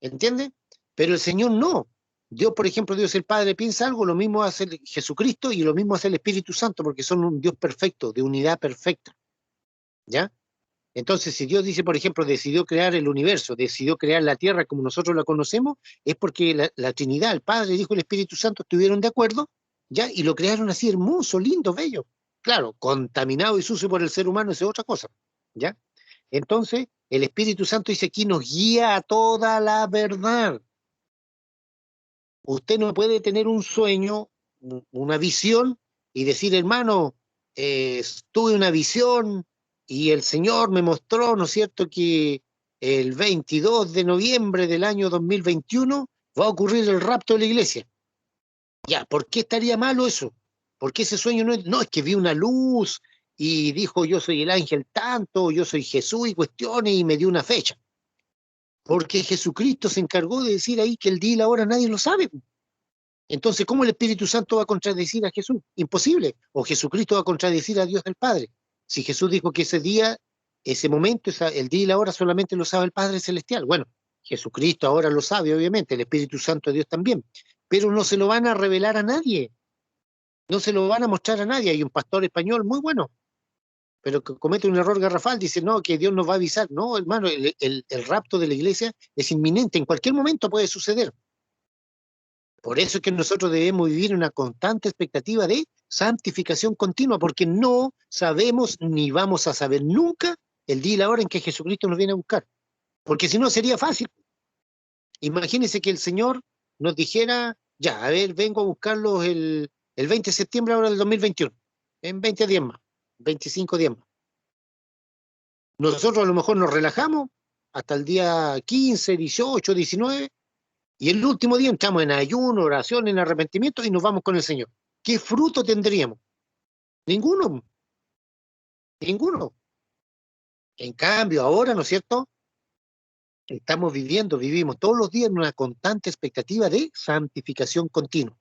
¿entiendes? Pero el Señor no. Dios, por ejemplo, Dios el Padre piensa algo, lo mismo hace Jesucristo y lo mismo hace el Espíritu Santo, porque son un Dios perfecto, de unidad perfecta. ¿Ya? Entonces, si Dios dice, por ejemplo, decidió crear el universo, decidió crear la tierra como nosotros la conocemos, es porque la Trinidad, el Padre, el Hijo y el Espíritu Santo estuvieron de acuerdo, ¿ya? Y lo crearon así hermoso, lindo, bello. Claro, contaminado y sucio por el ser humano, eso es otra cosa, ¿ya? Entonces, el Espíritu Santo dice aquí nos guía a toda la verdad. Usted no puede tener un sueño, una visión, y decir, hermano, tuve una visión, y el Señor me mostró, ¿no es cierto?, que el 22 de noviembre del año 2021 va a ocurrir el rapto de la iglesia. Ya, ¿por qué estaría malo eso? ¿Por qué ese sueño no es que vi una luz y dijo yo soy el ángel tanto, yo soy Jesús y cuestiones y me dio una fecha? Porque Jesucristo se encargó de decir ahí que el día y la hora nadie lo sabe. Entonces, ¿cómo el Espíritu Santo va a contradecir a Jesús? Imposible. O Jesucristo va a contradecir a Dios el Padre. Si Jesús dijo que ese día, ese momento, el día y la hora solamente lo sabe el Padre Celestial. Bueno, Jesucristo ahora lo sabe, obviamente, el Espíritu Santo de Dios también. Pero no se lo van a revelar a nadie. No se lo van a mostrar a nadie. Hay un pastor español muy bueno, pero que comete un error garrafal. Dice, no, que Dios nos va a avisar. No, hermano, el rapto de la iglesia es inminente. En cualquier momento puede suceder. Por eso es que nosotros debemos vivir una constante expectativa de santificación continua, porque no sabemos ni vamos a saber nunca el día y la hora en que Jesucristo nos viene a buscar. Porque si no sería fácil. Imagínense que el Señor nos dijera, ya, a ver, vengo a buscarlos el 20 de septiembre ahora del 2021, en 20 días más, 25 días más. Nosotros a lo mejor nos relajamos hasta el día 15, 18, 19, y el último día entramos en ayuno, oración, en arrepentimiento y nos vamos con el Señor. ¿Qué fruto tendríamos? Ninguno. Ninguno. En cambio, ahora, ¿no es cierto? Vivimos todos los días en una constante expectativa de santificación continua.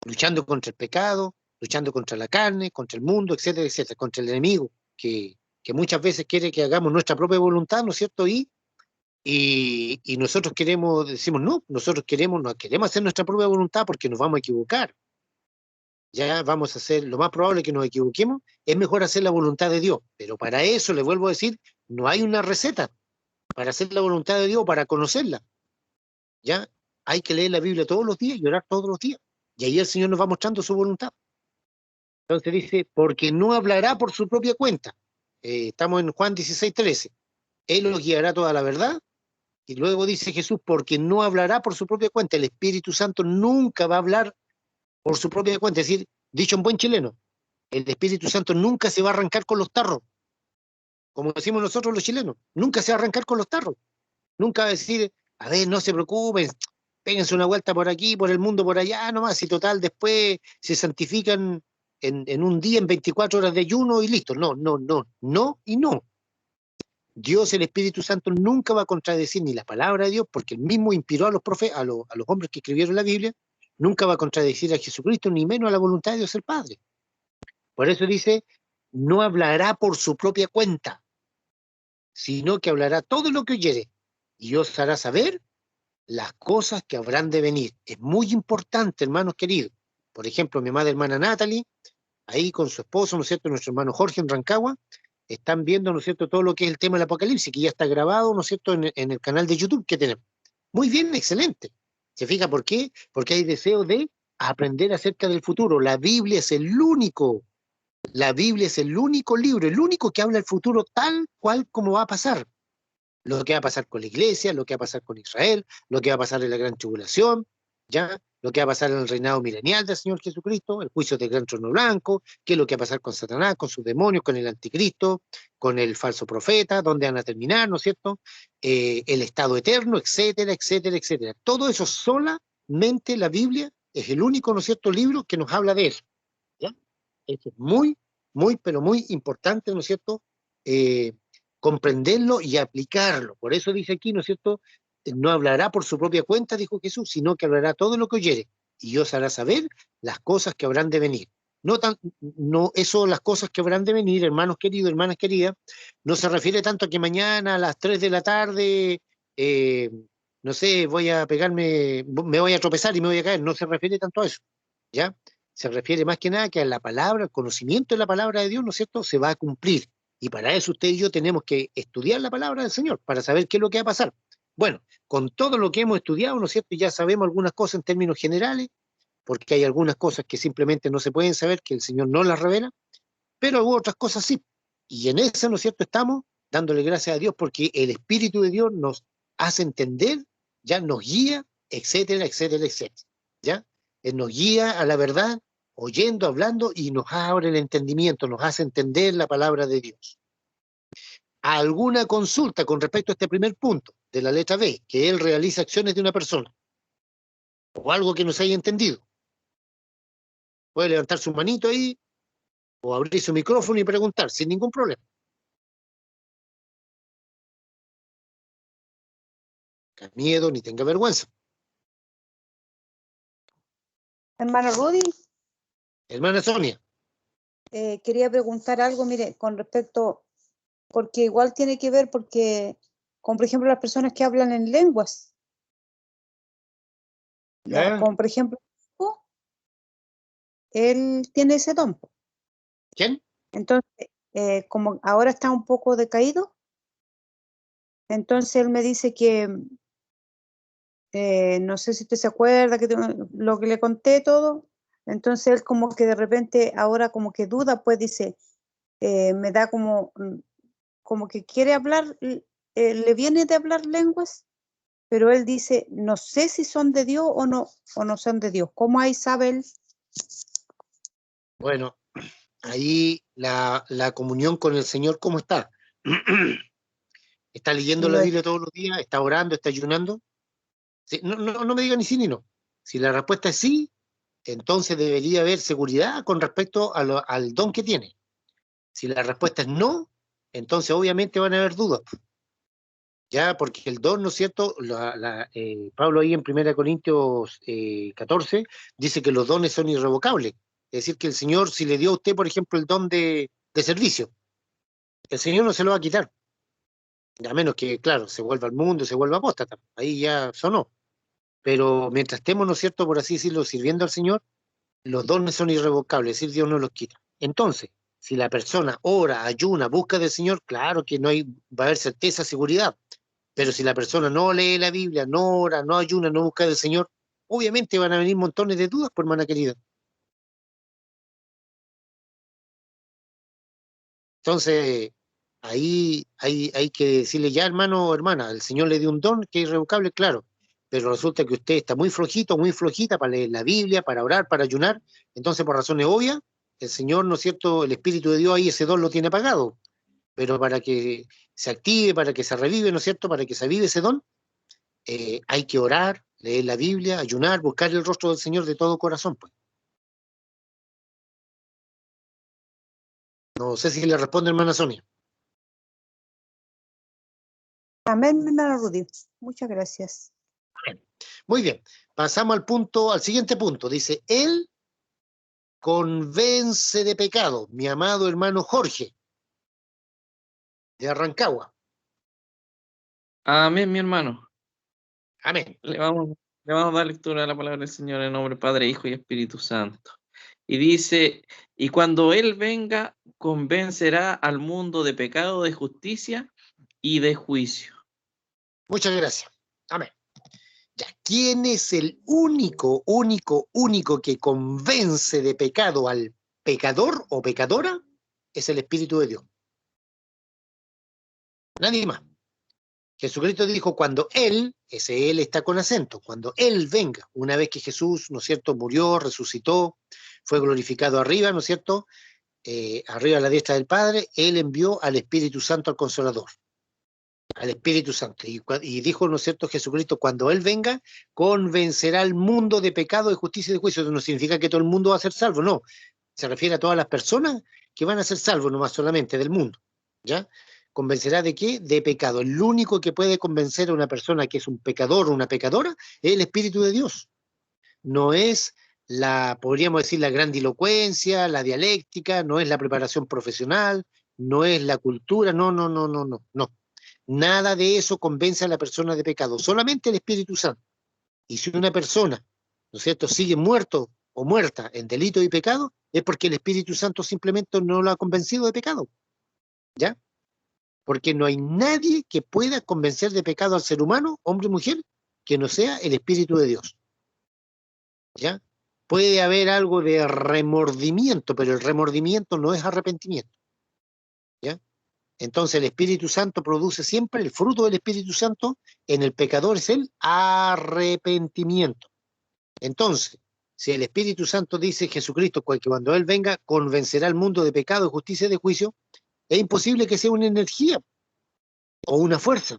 Luchando contra el pecado, luchando contra la carne, contra el mundo, etcétera, etcétera, contra el enemigo, que muchas veces quiere que hagamos nuestra propia voluntad, ¿no es cierto? Y nosotros decimos, no, nosotros no queremos hacer nuestra propia voluntad porque nos vamos a equivocar. Ya vamos a hacer, lo más probable que nos equivoquemos, es mejor hacer la voluntad de Dios. Pero para eso, le vuelvo a decir, no hay una receta para hacer la voluntad de Dios, para conocerla. Ya hay que leer la Biblia todos los días y orar todos los días. Y ahí el Señor nos va mostrando su voluntad. Entonces dice, porque no hablará por su propia cuenta. Estamos en Juan 16:13. Él os guiará toda la verdad. Y luego dice Jesús, porque no hablará por su propia cuenta. El Espíritu Santo nunca va a hablar por su propia cuenta. Es decir, dicho en buen chileno, el Espíritu Santo nunca se va a arrancar con los tarros. Como decimos nosotros los chilenos, nunca se va a arrancar con los tarros. Nunca va a decir, a ver, no se preocupen, péguense una vuelta por aquí, por el mundo, por allá nomás, y total, después se santifican en un día, en 24 horas de ayuno y listo. No, no, no, no y no. Dios, el Espíritu Santo, nunca va a contradecir ni la palabra de Dios, porque él mismo inspiró a los profetas, a los hombres que escribieron la Biblia, nunca va a contradecir a Jesucristo, ni menos a la voluntad de Dios el Padre. Por eso dice, no hablará por su propia cuenta, sino que hablará todo lo que oyere, y os hará saber las cosas que habrán de venir. Es muy importante, hermanos queridos. Por ejemplo, mi amada hermana Natalie, ahí con su esposo, ¿no es cierto?, nuestro hermano Jorge en Rancagua, están viendo, ¿no es cierto?, todo lo que es el tema del Apocalipsis, que ya está grabado, ¿no es cierto?, en el canal de YouTube que tenemos. Muy bien, excelente. ¿Se fija por qué? Porque hay deseo de aprender acerca del futuro. La Biblia es el único libro, el único que habla del futuro tal cual como va a pasar. Lo que va a pasar con la iglesia, lo que va a pasar con Israel, lo que va a pasar en la gran tribulación, ¿ya? Lo que va a pasar en el reinado milenial del Señor Jesucristo, el juicio del gran trono blanco, qué es lo que va a pasar con Satanás, con sus demonios, con el anticristo, con el falso profeta, dónde van a terminar, ¿no es cierto? El estado eterno, etcétera, etcétera, etcétera. Todo eso solamente la Biblia es el único, ¿no es cierto?, libro que nos habla de eso, ¿ya? Eso es pero muy importante, ¿no es cierto? Comprenderlo y aplicarlo. Por eso dice aquí, ¿no es cierto? No hablará por su propia cuenta, dijo Jesús, sino que hablará todo lo que oyere, y os hará saber las cosas que habrán de venir. No, eso, las cosas que habrán de venir, hermanos queridos, hermanas queridas, no se refiere tanto a que mañana a las 3 de la tarde, no sé, me voy a tropezar y me voy a caer. No se refiere tanto a eso, ¿ya? Se refiere más que nada que a la palabra, el conocimiento de la palabra de Dios, ¿no es cierto?, se va a cumplir. Y para eso usted y yo tenemos que estudiar la palabra del Señor, para saber qué es lo que va a pasar. Bueno, con todo lo que hemos estudiado, ¿no es cierto?, ya sabemos algunas cosas en términos generales, porque hay algunas cosas que simplemente no se pueden saber, que el Señor no las revela, pero hubo otras cosas sí. Y en eso, ¿no es cierto?, estamos dándole gracias a Dios, porque el Espíritu de Dios nos hace entender, ya nos guía, etcétera, etcétera, etcétera. ¿Ya? Él nos guía a la verdad, oyendo, hablando, y nos abre el entendimiento, nos hace entender la palabra de Dios. ¿Alguna consulta con respecto a este primer punto de la letra B, que él realiza acciones de una persona? ¿O algo que no se haya entendido? Puede levantar su manito ahí, o abrir su micrófono y preguntar, sin ningún problema. No tenga miedo ni tenga vergüenza. Hermano Rudy, Hermana Sonia. quería preguntar algo, mire, con respecto, porque igual tiene que ver, porque, como por ejemplo las personas que hablan en lenguas, ya, como por ejemplo, él tiene ese don. ¿Quién? Entonces, como ahora está un poco decaído, entonces él me dice que, no sé si usted se acuerda, lo que le conté todo, entonces él como que de repente ahora como que duda, pues dice, me da como que quiere hablar, le viene de hablar lenguas, pero él dice, no sé si son de Dios o no son de Dios. ¿Cómo ahí sabe él? Bueno, ahí la comunión con el Señor, ¿cómo está? ¿Está leyendo la Biblia todos los días? ¿Está orando? ¿Está ayunando? Sí, no me diga ni sí ni no. Si la respuesta es sí, entonces debería haber seguridad con respecto al don que tiene. Si la respuesta es no, entonces obviamente van a haber dudas. Ya, porque el don, ¿no es cierto? Pablo ahí en 1 Corintios 14 dice que los dones son irrevocables. Es decir, que el Señor, si le dio a usted, por ejemplo, el don de servicio, el Señor no se lo va a quitar. A menos que, claro, se vuelva al mundo, se vuelva apóstata. Ahí ya sonó. Pero mientras estemos, ¿no es cierto?, por así decirlo, sirviendo al Señor, los dones son irrevocables, es decir, Dios no los quita. Entonces, si la persona ora, ayuna, busca del Señor, claro que va a haber certeza, seguridad. Pero si la persona no lee la Biblia, no ora, no ayuna, no busca del Señor, obviamente van a venir montones de dudas, por hermana querida. Entonces, ahí hay que decirle, ya hermano o hermana, el Señor le dio un don que es irrevocable, claro, pero resulta que usted está muy flojito, muy flojita para leer la Biblia, para orar, para ayunar, entonces por razones obvias, el Señor, ¿no es cierto?, el Espíritu de Dios ahí ese don lo tiene pagado, pero para que se active, para que se revive, ¿no es cierto?, para que se avive ese don, hay que orar, leer la Biblia, ayunar, buscar el rostro del Señor de todo corazón, pues. No sé si le responde hermana Sonia. Amén, hermano Rudy. Muchas gracias. Muy bien, pasamos al siguiente punto. Dice, él convence de pecado, mi amado hermano Jorge, de Arrancagua. Amén, mi hermano. Amén. Le vamos a dar lectura a la palabra del Señor en nombre del Padre, Hijo y Espíritu Santo. Y dice, y cuando Él venga, convencerá al mundo de pecado, de justicia y de juicio. Muchas gracias. Amén. Ya, ¿quién es el único que convence de pecado al pecador o pecadora? Es el Espíritu de Dios. Nadie más. Jesucristo dijo, cuando Él, ese Él está con acento, cuando Él venga, una vez que Jesús, ¿no es cierto?, murió, resucitó, fue glorificado arriba, ¿no es cierto?, arriba a la diestra del Padre, Él envió al Espíritu Santo, al Consolador, al Espíritu Santo. Y dijo, ¿no es cierto?, Jesucristo, cuando Él venga, convencerá al mundo de pecado, de justicia y de juicio. Eso no significa que todo el mundo va a ser salvo, no. Se refiere a todas las personas que van a ser salvos, no más solamente del mundo, ¿ya? ¿Convencerá de qué? De pecado. El único que puede convencer a una persona que es un pecador o una pecadora es el Espíritu de Dios. No es podríamos decir, la grandilocuencia, la dialéctica, no es la preparación profesional, no es la cultura, no. Nada de eso convence a la persona de pecado, solamente el Espíritu Santo. Y si una persona, ¿no es cierto?, sigue muerto o muerta en delito y pecado, es porque el Espíritu Santo simplemente no lo ha convencido de pecado, ¿ya? Porque no hay nadie que pueda convencer de pecado al ser humano, hombre o mujer, que no sea el Espíritu de Dios, ¿ya? Puede haber algo de remordimiento, pero el remordimiento no es arrepentimiento, ¿ya? Entonces el Espíritu Santo produce siempre, el fruto del Espíritu Santo en el pecador es el arrepentimiento. Entonces, si el Espíritu Santo dice Jesucristo que cuando Él venga convencerá al mundo de pecado, de justicia y de juicio, es imposible que sea una energía o una fuerza.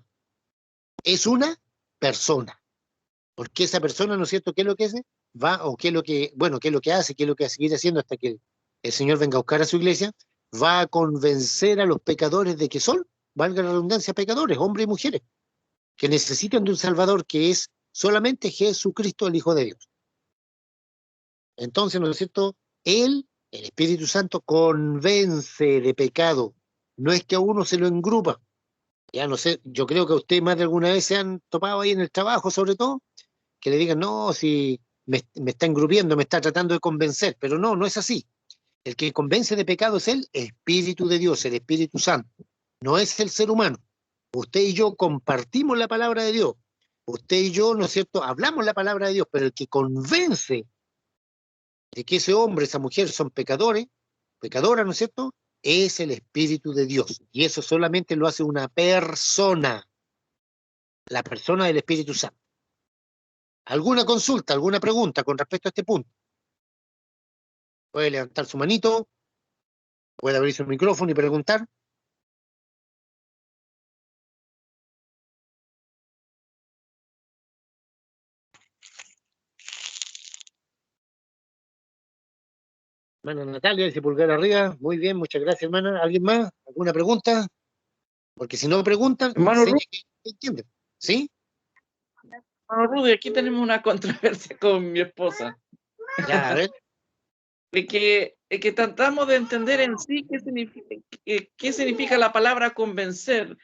Es una persona. Porque esa persona, ¿no es cierto?, ¿qué es lo que hace? ¿Qué es lo que hace? ¿Qué es lo que va a seguir haciendo hasta que el Señor venga a buscar a su iglesia? Va a convencer a los pecadores de que son, valga la redundancia, pecadores, hombres y mujeres, que necesitan de un Salvador que es solamente Jesucristo, el Hijo de Dios. Entonces, ¿no es cierto? Él, el Espíritu Santo, convence de pecado. No es que a uno se lo engrupa. Ya no sé, yo creo que a usted más de alguna vez se han topado ahí en el trabajo, sobre todo, que le digan, no, si me está engrupiendo, me está tratando de convencer, pero no es así. El que convence de pecado es el Espíritu de Dios, el Espíritu Santo, no es el ser humano. Usted y yo compartimos la palabra de Dios, usted y yo, ¿no es cierto?, hablamos la palabra de Dios, pero el que convence de que ese hombre, esa mujer son pecadores, pecadoras, ¿no es cierto?, es el Espíritu de Dios, y eso solamente lo hace una persona, la persona del Espíritu Santo. ¿Alguna consulta, alguna pregunta con respecto a este punto? Puede levantar su manito, puede abrir su micrófono y preguntar. Hermana Natalia, dice pulgar arriba. Muy bien, muchas gracias, hermana. ¿Alguien más? ¿Alguna pregunta? Porque si no preguntan, Hermano enseña que entienden. ¿Sí? Rudy, aquí tenemos una controversia con mi esposa. Ya, a ver. Es que tratamos de entender en sí qué significa la palabra convencer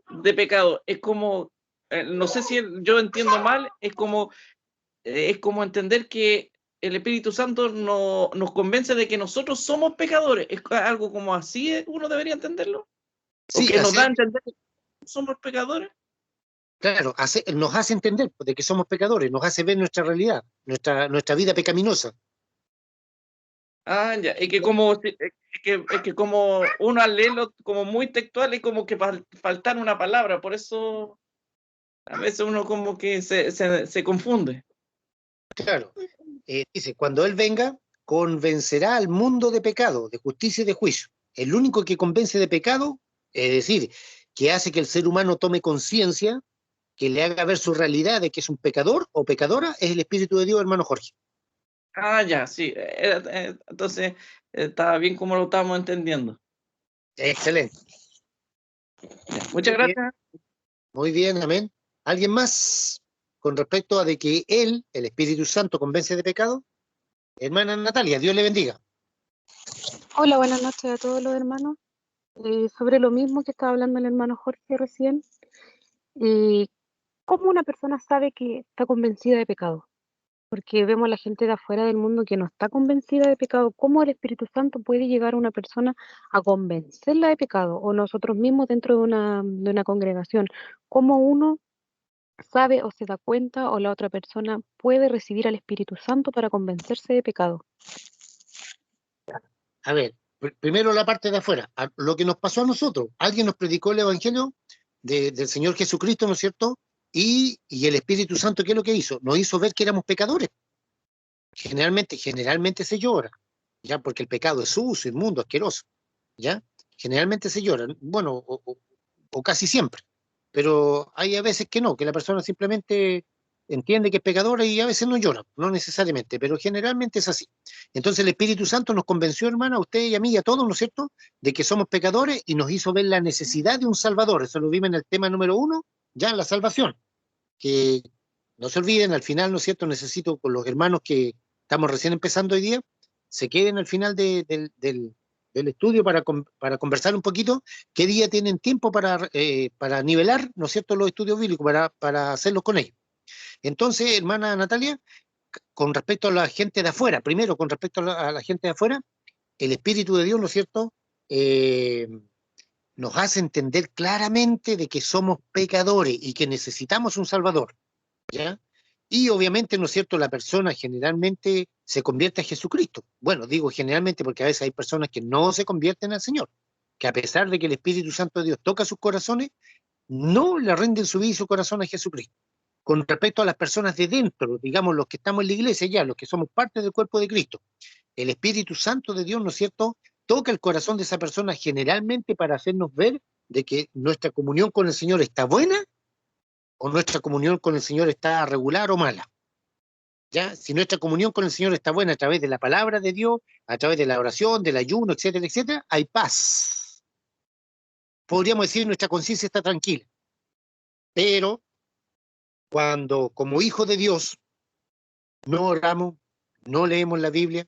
de pecado. Es como, no sé si yo entiendo mal, es como entender que el Espíritu Santo nos convence de que nosotros somos pecadores. Es algo como así, uno debería entenderlo. Sí, o que nos así, da a entender que somos pecadores. claro, nos hace entender de que somos pecadores, nos hace ver nuestra realidad, nuestra vida pecaminosa. Ah, ya, es que como uno al leerlo como muy textual es como que faltar una palabra, por eso a veces uno como que se confunde. Claro. Dice, cuando Él venga, convencerá al mundo de pecado, de justicia y de juicio. El único que convence de pecado, es decir, que hace que el ser humano tome conciencia, que le haga ver su realidad de que es un pecador o pecadora, es el Espíritu de Dios, hermano Jorge. Ah, ya, sí. Entonces, estaba bien como lo estábamos entendiendo. Excelente. Muchas Muy bien, gracias. muy bien, amén. ¿Alguien más con respecto a de que Él, el Espíritu Santo, convence de pecado? Hermana Natalia, Dios le bendiga. Hola, buenas noches a todos los hermanos. Sobre lo mismo que estaba hablando el hermano Jorge recién, ¿cómo una persona sabe que está convencida de pecado? Porque vemos a la gente de afuera del mundo que no está convencida de pecado. ¿Cómo el Espíritu Santo puede llegar a una persona a convencerla de pecado? O nosotros mismos dentro de una congregación, ¿cómo uno sabe o se da cuenta o la otra persona puede recibir al Espíritu Santo para convencerse de pecado? A ver, primero la parte de afuera, lo que nos pasó a nosotros. Alguien nos predicó el Evangelio del Señor Jesucristo, ¿no es cierto? Y el Espíritu Santo, ¿qué es lo que hizo? Nos hizo ver que éramos pecadores. Generalmente se llora, ¿ya? Porque el pecado es sucio, inmundo, asqueroso, ¿ya? Generalmente se llora, bueno, o casi siempre. Pero hay a veces que no, que la persona simplemente entiende que es pecadora y a veces no llora, no necesariamente, pero generalmente es así. Entonces el Espíritu Santo nos convenció, hermana, a usted y a mí y a todos, ¿no es cierto?, de que somos pecadores y nos hizo ver la necesidad de un Salvador. Eso lo vimos en el tema número 1, ya la salvación. Que no se olviden, al final, ¿no es cierto?, necesito con los hermanos que estamos recién empezando hoy día, se queden al final del estudio para conversar un poquito, qué día tienen tiempo para nivelar, ¿no es cierto?, los estudios bíblicos, para hacerlos con ellos. Entonces, hermana Natalia, con respecto a la gente de afuera, primero, con respecto a la gente de afuera, el Espíritu de Dios, ¿no es cierto?, nos hace entender claramente de que somos pecadores y que necesitamos un Salvador, ¿ya? Y obviamente, ¿no es cierto?, la persona generalmente se convierte a Jesucristo. Bueno, digo generalmente porque a veces hay personas que no se convierten al Señor, que a pesar de que el Espíritu Santo de Dios toca sus corazones, no le rinden su vida y su corazón a Jesucristo. Con respecto a las personas de dentro, digamos, los que estamos en la iglesia ya, los que somos parte del cuerpo de Cristo, el Espíritu Santo de Dios, ¿no es cierto?, toca el corazón de esa persona generalmente para hacernos ver de que nuestra comunión con el Señor está buena o nuestra comunión con el Señor está regular o mala. ¿Ya? Si nuestra comunión con el Señor está buena a través de la palabra de Dios, a través de la oración, del ayuno, etcétera, etcétera, hay paz. Podríamos decir nuestra conciencia está tranquila. Pero cuando como hijos de Dios no oramos, no leemos la Biblia,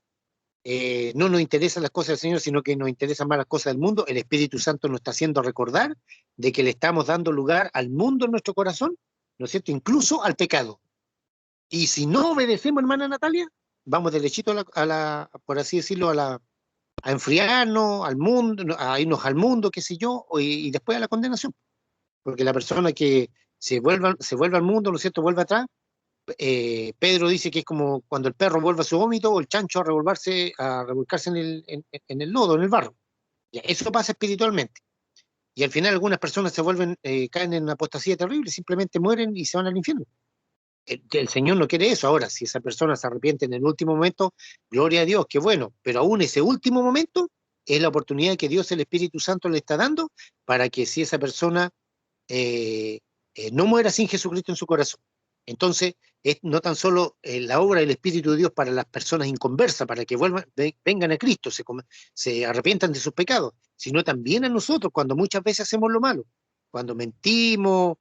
no nos interesan las cosas del Señor, sino que nos interesan más las cosas del mundo, el Espíritu Santo nos está haciendo recordar de que le estamos dando lugar al mundo en nuestro corazón, ¿no es cierto?, incluso al pecado. Y si no obedecemos, hermana Natalia, vamos derechito por así decirlo, a enfriarnos al mundo, a irnos al mundo, qué sé yo, y después a la condenación. Porque la persona que se vuelve al mundo, ¿no es cierto?, vuelve atrás. Pedro dice que es como cuando el perro vuelve a su vómito o el chancho a revolcarse en el lodo, en el barro. Ya, eso pasa espiritualmente. Y al final algunas personas caen en una apostasía terrible, simplemente mueren y se van al infierno. El Señor no quiere eso. Ahora, si esa persona se arrepiente en el último momento, gloria a Dios, qué bueno. Pero aún ese último momento es la oportunidad que Dios, el Espíritu Santo, le está dando para que si esa persona no muera sin Jesucristo en su corazón. Entonces, es no tan solo la obra del Espíritu de Dios para las personas inconversas, para que vengan a Cristo, se arrepientan de sus pecados, sino también a nosotros, cuando muchas veces hacemos lo malo, cuando mentimos,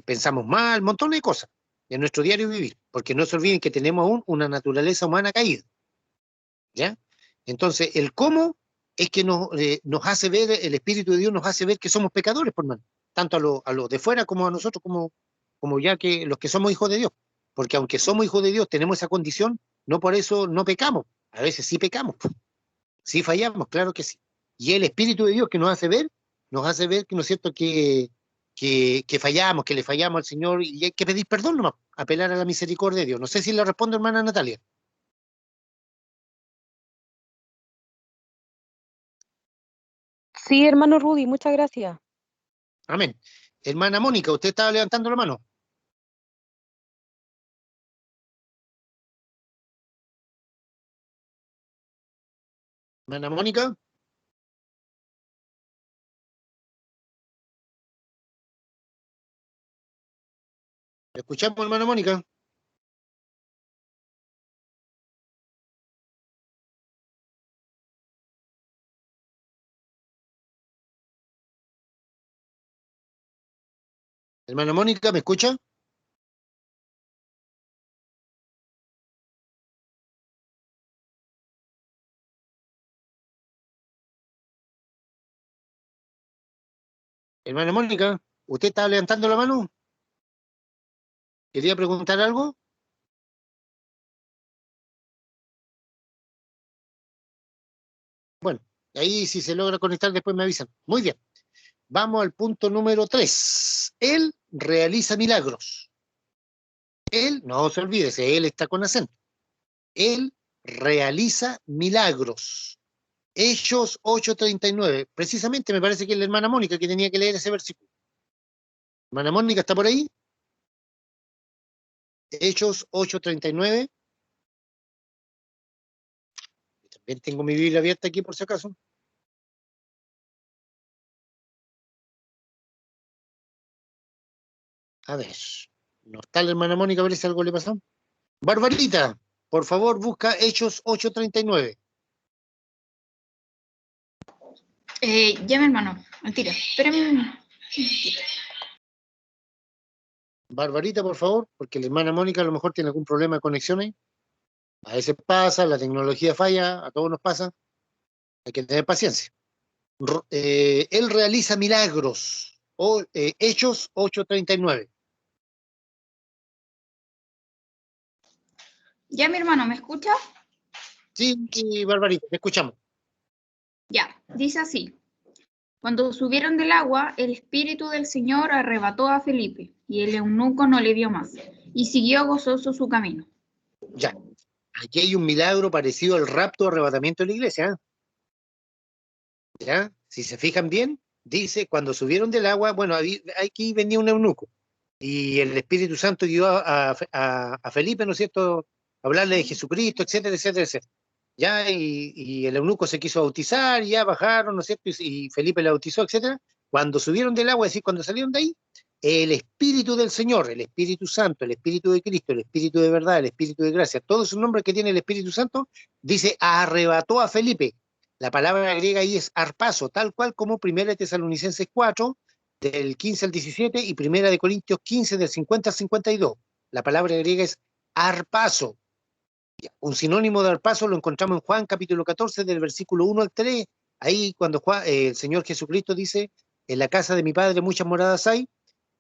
pensamos mal, montones de cosas en nuestro diario vivir, porque no se olviden que tenemos aún una naturaleza humana caída, ¿ya? Entonces, el cómo es que nos hace ver, el Espíritu de Dios nos hace ver que somos pecadores, por mano, tanto a los de fuera como a nosotros, como ya que los que somos hijos de Dios, porque aunque somos hijos de Dios, tenemos esa condición, no por eso no pecamos, a veces sí pecamos, sí fallamos, claro que sí. Y el Espíritu de Dios que nos hace ver que, ¿no es cierto?, que fallamos, que le fallamos al Señor y hay que pedir perdón nomás, apelar a la misericordia de Dios. No sé si le responde, hermana Natalia. Sí, hermano Rudy, muchas gracias. Amén. Hermana Mónica, usted estaba levantando la mano. Hermana Mónica. ¿Escuchamos, hermana Mónica? Hermana Mónica, ¿me escucha? Hermana Mónica, ¿usted estaba levantando la mano? ¿Quería preguntar algo? Bueno, ahí si se logra conectar después me avisan. Muy bien. Vamos al punto número 3. Él realiza milagros. Él, no se olvide, él está con acento. Él realiza milagros. Hechos 8:39. Precisamente me parece que es la hermana Mónica que tenía que leer ese versículo. Hermana Mónica, ¿está por ahí? Hechos 8:39. También tengo mi Biblia abierta aquí por si acaso. A ver, No está la hermana Mónica, a ver si algo le pasó. Barbarita, por favor, busca Hechos 8:39. Ya, mi hermano, mentira. Espérame un momentito. Barbarita, por favor, porque la hermana Mónica a lo mejor tiene algún problema de conexiones. A veces pasa, la tecnología falla, a todos nos pasa. Hay que tener paciencia. Él realiza milagros. Hechos 8:39. Ya, mi hermano, ¿me escucha? Sí, Barbarita, te escuchamos. Ya, dice así. Cuando subieron del agua, el Espíritu del Señor arrebató a Felipe, y el eunuco no le vio más, y siguió gozoso su camino. Ya. Aquí hay un milagro parecido al rapto o arrebatamiento de la iglesia. ¿Ya? Si se fijan bien, dice, cuando subieron del agua, bueno, aquí venía un eunuco, y el Espíritu Santo dio a Felipe, ¿no es cierto?, hablarle de Jesucristo, etcétera, etcétera, etcétera. Ya, y el eunuco se quiso bautizar, y ya bajaron, ¿no es cierto?, y Felipe le bautizó, etcétera. Cuando subieron del agua, es decir, cuando salieron de ahí, el Espíritu del Señor, el Espíritu Santo, el Espíritu de Cristo, el Espíritu de verdad, el Espíritu de gracia, todos esos nombres que tiene el Espíritu Santo, dice, arrebató a Felipe. La palabra griega ahí es arpazo, tal cual como 1 Tesalonicenses 4, del 15 al 17, y 1 de Corintios 15, del 50 al 52. La palabra griega es arpazo. Un sinónimo de arpazo lo encontramos en Juan capítulo 14, del versículo 1 al 3. Ahí cuando el Señor Jesucristo dice, en la casa de mi Padre muchas moradas hay,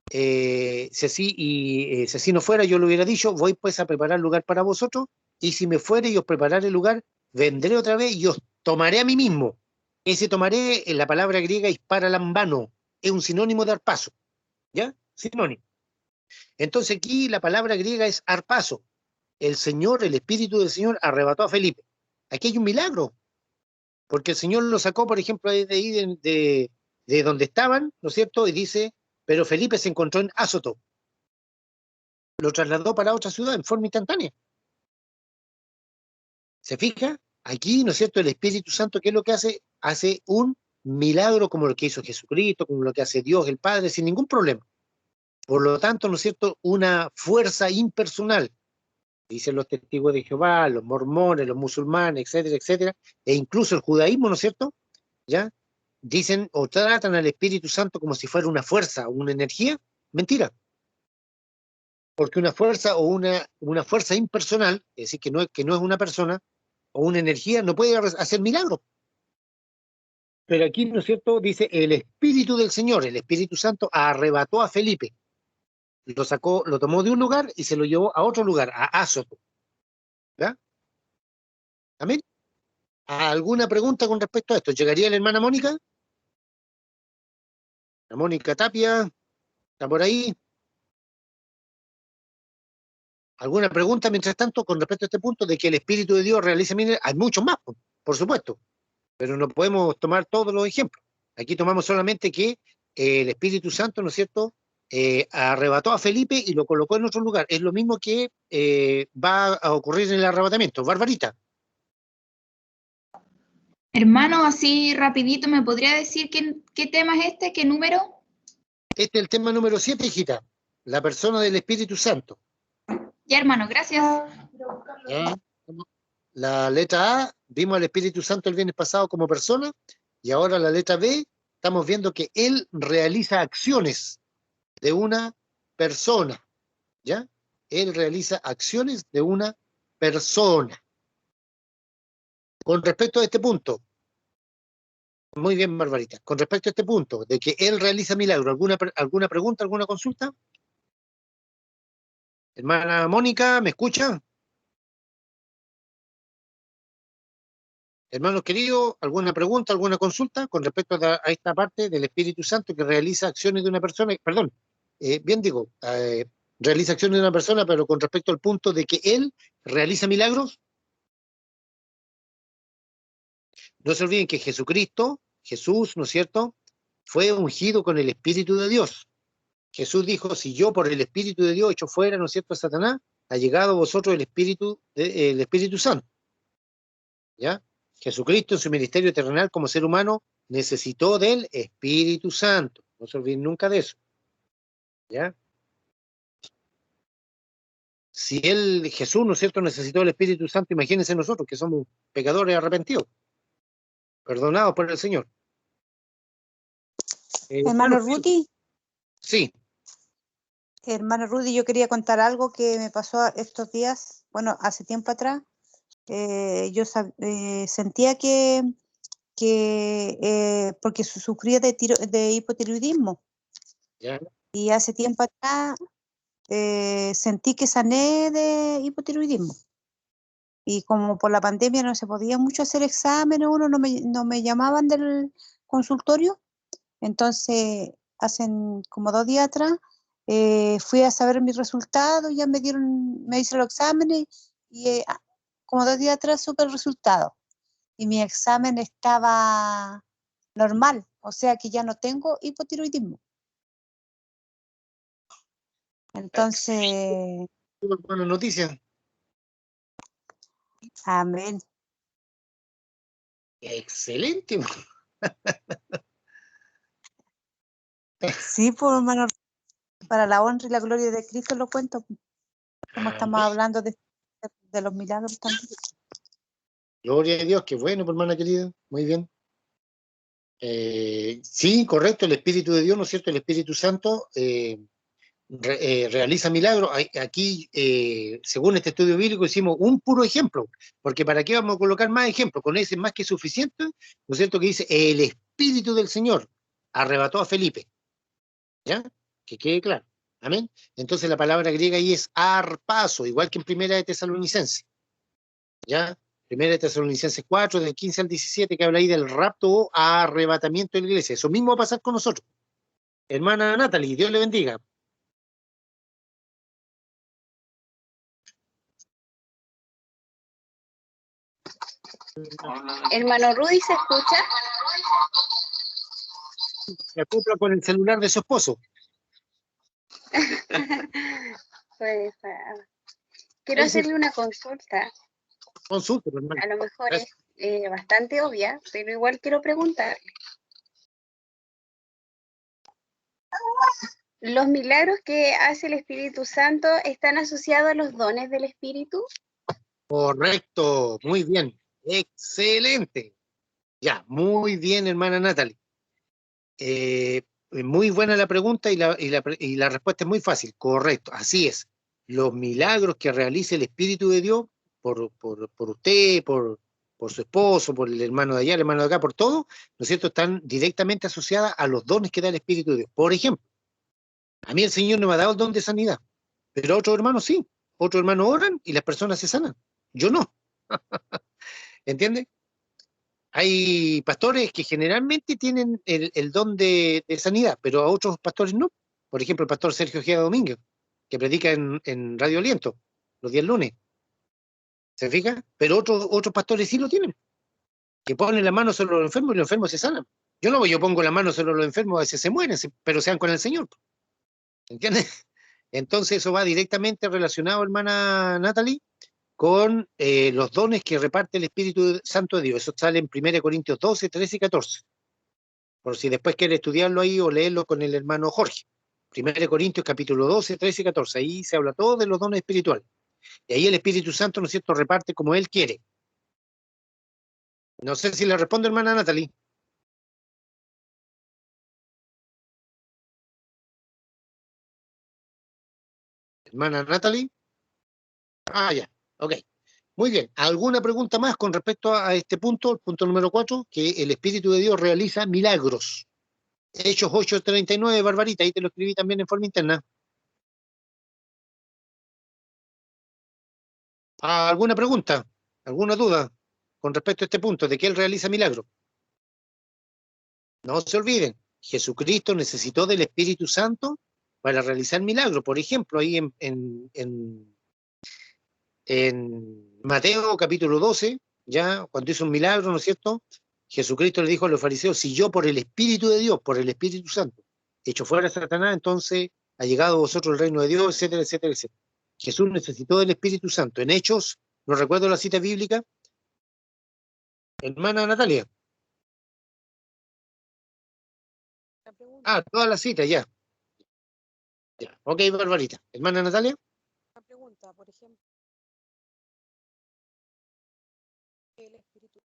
si así no fuera, yo lo hubiera dicho, voy pues a preparar lugar para vosotros, y si me fuere y os prepararé el lugar, vendré otra vez y os tomaré a mí mismo. Ese tomaré, en la palabra griega es paralambano, es un sinónimo de arpazo, ¿ya? Sinónimo. Entonces aquí la palabra griega es arpazo. El Señor, el Espíritu del Señor arrebató a Felipe. Aquí hay un milagro, porque el Señor lo sacó, por ejemplo, de donde estaban, ¿no es cierto? Y dice, pero Felipe se encontró en Azoto. Lo trasladó para otra ciudad en forma instantánea. ¿Se fija? Aquí, ¿no es cierto?, el Espíritu Santo, ¿qué es lo que hace? Hace un milagro como lo que hizo Jesucristo, como lo que hace Dios, el Padre, sin ningún problema. Por lo tanto, ¿no es cierto?, una fuerza impersonal. Dicen los testigos de Jehová, los mormones, los musulmanes, etcétera, etcétera, e incluso el judaísmo, ¿no es cierto?, ¿ya? Dicen o tratan al Espíritu Santo como si fuera una fuerza o una energía. Mentira. Porque una fuerza o una fuerza impersonal, es decir, que no es una persona o una energía, no puede hacer milagros. Pero aquí, ¿no es cierto?, dice, el Espíritu del Señor, el Espíritu Santo, arrebató a Felipe. Lo sacó, lo tomó de un lugar y se lo llevó a otro lugar, a Azoto. ¿Ya? ¿Amén? ¿Alguna pregunta con respecto a esto? ¿Llegaría la hermana Mónica? La Mónica Tapia, ¿está por ahí? ¿Alguna pregunta, mientras tanto, con respecto a este punto de que el Espíritu de Dios realiza milagros? Hay muchos más, por supuesto, pero no podemos tomar todos los ejemplos. Aquí tomamos solamente que el Espíritu Santo, ¿no es cierto?, arrebató a Felipe y lo colocó en otro lugar. Es lo mismo que va a ocurrir en el arrebatamiento. Barbarita. Hermano, así rapidito, ¿me podría decir qué tema es este? ¿Qué número? Este es el tema número 7, hijita. La persona del Espíritu Santo. Ya, hermano, gracias. ¿Ya? La letra A, vimos al Espíritu Santo el viernes pasado como persona, y ahora la letra B, estamos viendo que Él realiza acciones de una persona, ¿ya? Él realiza acciones de una persona. Con respecto a este punto, muy bien, Barbarita, con respecto a este punto, de que Él realiza milagros, ¿alguna pregunta, alguna consulta? Hermana Mónica, ¿me escucha? Hermanos queridos, ¿alguna pregunta, alguna consulta con respecto a esta parte del Espíritu Santo que realiza acciones de una persona? Perdón, realiza acciones de una persona, pero con respecto al punto de que Él realiza milagros. No se olviden que Jesucristo, Jesús, ¿no es cierto?, fue ungido con el Espíritu de Dios. Jesús dijo, si yo por el Espíritu de Dios echo fuera, ¿no es cierto?, a Satanás, ha llegado a vosotros el Espíritu Santo. ¿Ya? Jesucristo en su ministerio terrenal como ser humano necesitó del Espíritu Santo. No se olviden nunca de eso. ¿Ya? Si Jesús, ¿no es cierto?, necesitó el Espíritu Santo, imagínense nosotros que somos pecadores arrepentidos, perdonados por el Señor. Hermano Rudy, sí, hermano Rudy, yo quería contar algo que me pasó estos días, bueno, hace tiempo atrás. Yo sentía que porque sufría de hipotiroidismo. ya, Y hace tiempo atrás sentí que sané de hipotiroidismo. Y como por la pandemia no se podía mucho hacer exámenes, uno no me llamaban del consultorio, entonces hacen como 2 días atrás fui a saber mis resultados, ya me hice los exámenes y como 2 días atrás supe el resultado. Y mi examen estaba normal, o sea que ya no tengo hipotiroidismo. Entonces, buena noticia. amén. Excelente. Sí, pues hermano, para la honra y la gloria de Cristo lo cuento, como estamos hablando de los milagros también. Gloria a Dios, qué bueno, hermana querida, muy bien. Sí, correcto, el Espíritu de Dios, ¿no es cierto? El Espíritu Santo realiza milagros. Aquí, según este estudio bíblico, hicimos un puro ejemplo, porque ¿para qué vamos a colocar más ejemplos? Con ese es más que suficiente, ¿no es cierto? Que dice, el Espíritu del Señor arrebató a Felipe, ¿ya? Que quede claro, amén. Entonces la palabra griega ahí es arpazo, igual que en Primera de Tesalonicenses, ¿ya? Primera de Tesalonicenses 4, del 15 al 17, que habla ahí del rapto o arrebatamiento de la iglesia. Eso mismo va a pasar con nosotros. Hermana Natalie, Dios le bendiga. Hermano Rudy, ¿se escucha? Se acopla con el celular de su esposo. Pues, quiero hacerle una consulta. Consulta, hermano. A lo mejor es bastante obvia, pero igual quiero preguntarle. ¿Los milagros que hace el Espíritu Santo están asociados a los dones del Espíritu? Correcto, muy bien, excelente. Ya, muy bien, hermana Natalie. Muy buena la pregunta y la respuesta es muy fácil. Correcto, así es. Los milagros que realiza el Espíritu de Dios por usted, por su esposo, por el hermano de allá, el hermano de acá, por todo, ¿no es cierto?, están directamente asociadas a los dones que da el Espíritu de Dios. Por ejemplo, a mí el Señor no me ha dado el don de sanidad, pero a otros hermanos sí. Otros hermanos oran y las personas se sanan. Yo no. ¿Entiendes? Hay pastores que generalmente tienen el don de sanidad, pero a otros pastores no. Por ejemplo, el pastor Sergio Ojeda Domínguez, que predica en Radio Aliento los días lunes. ¿Se fija? Pero otros pastores sí lo tienen, que ponen la mano sobre los enfermos y los enfermos se sanan. Yo pongo la mano sobre los enfermos, a veces se mueren, pero sean con el Señor. ¿Entiendes? Entonces eso va directamente relacionado, hermana Natalie, con los dones que reparte el Espíritu Santo de Dios. Eso sale en 1 Corintios 12, 13 y 14. Por si después quiere estudiarlo ahí o leerlo con el hermano Jorge. 1 Corintios capítulo 12, 13 y 14. Ahí se habla todo de los dones espirituales. Y ahí el Espíritu Santo, ¿no es cierto?, reparte como Él quiere. No sé si le respondo, hermana Natalie. Hermana Natalie. Ah, ya. Ok. Muy bien. ¿Alguna pregunta más con respecto a este punto, el punto número 4, que el Espíritu de Dios realiza milagros? Hechos 8:39, Barbarita, ahí te lo escribí también en forma interna. ¿Alguna pregunta? ¿Alguna duda con respecto a este punto de que Él realiza milagros? No se olviden, Jesucristo necesitó del Espíritu Santo para realizar milagros. Por ejemplo, ahí en Mateo capítulo 12, ya cuando hizo un milagro, ¿no es cierto?, Jesucristo le dijo a los fariseos, si yo por el Espíritu de Dios, por el Espíritu Santo, echo fuera a Satanás, entonces ha llegado a vosotros el reino de Dios, etcétera, etcétera, etcétera. Jesús necesitó del Espíritu Santo. En Hechos, no recuerdo la cita bíblica, hermana Natalia. Toda la cita, ya. Ya. Ok, Barbarita. Hermana Natalia. sea, por ejemplo, el espíritu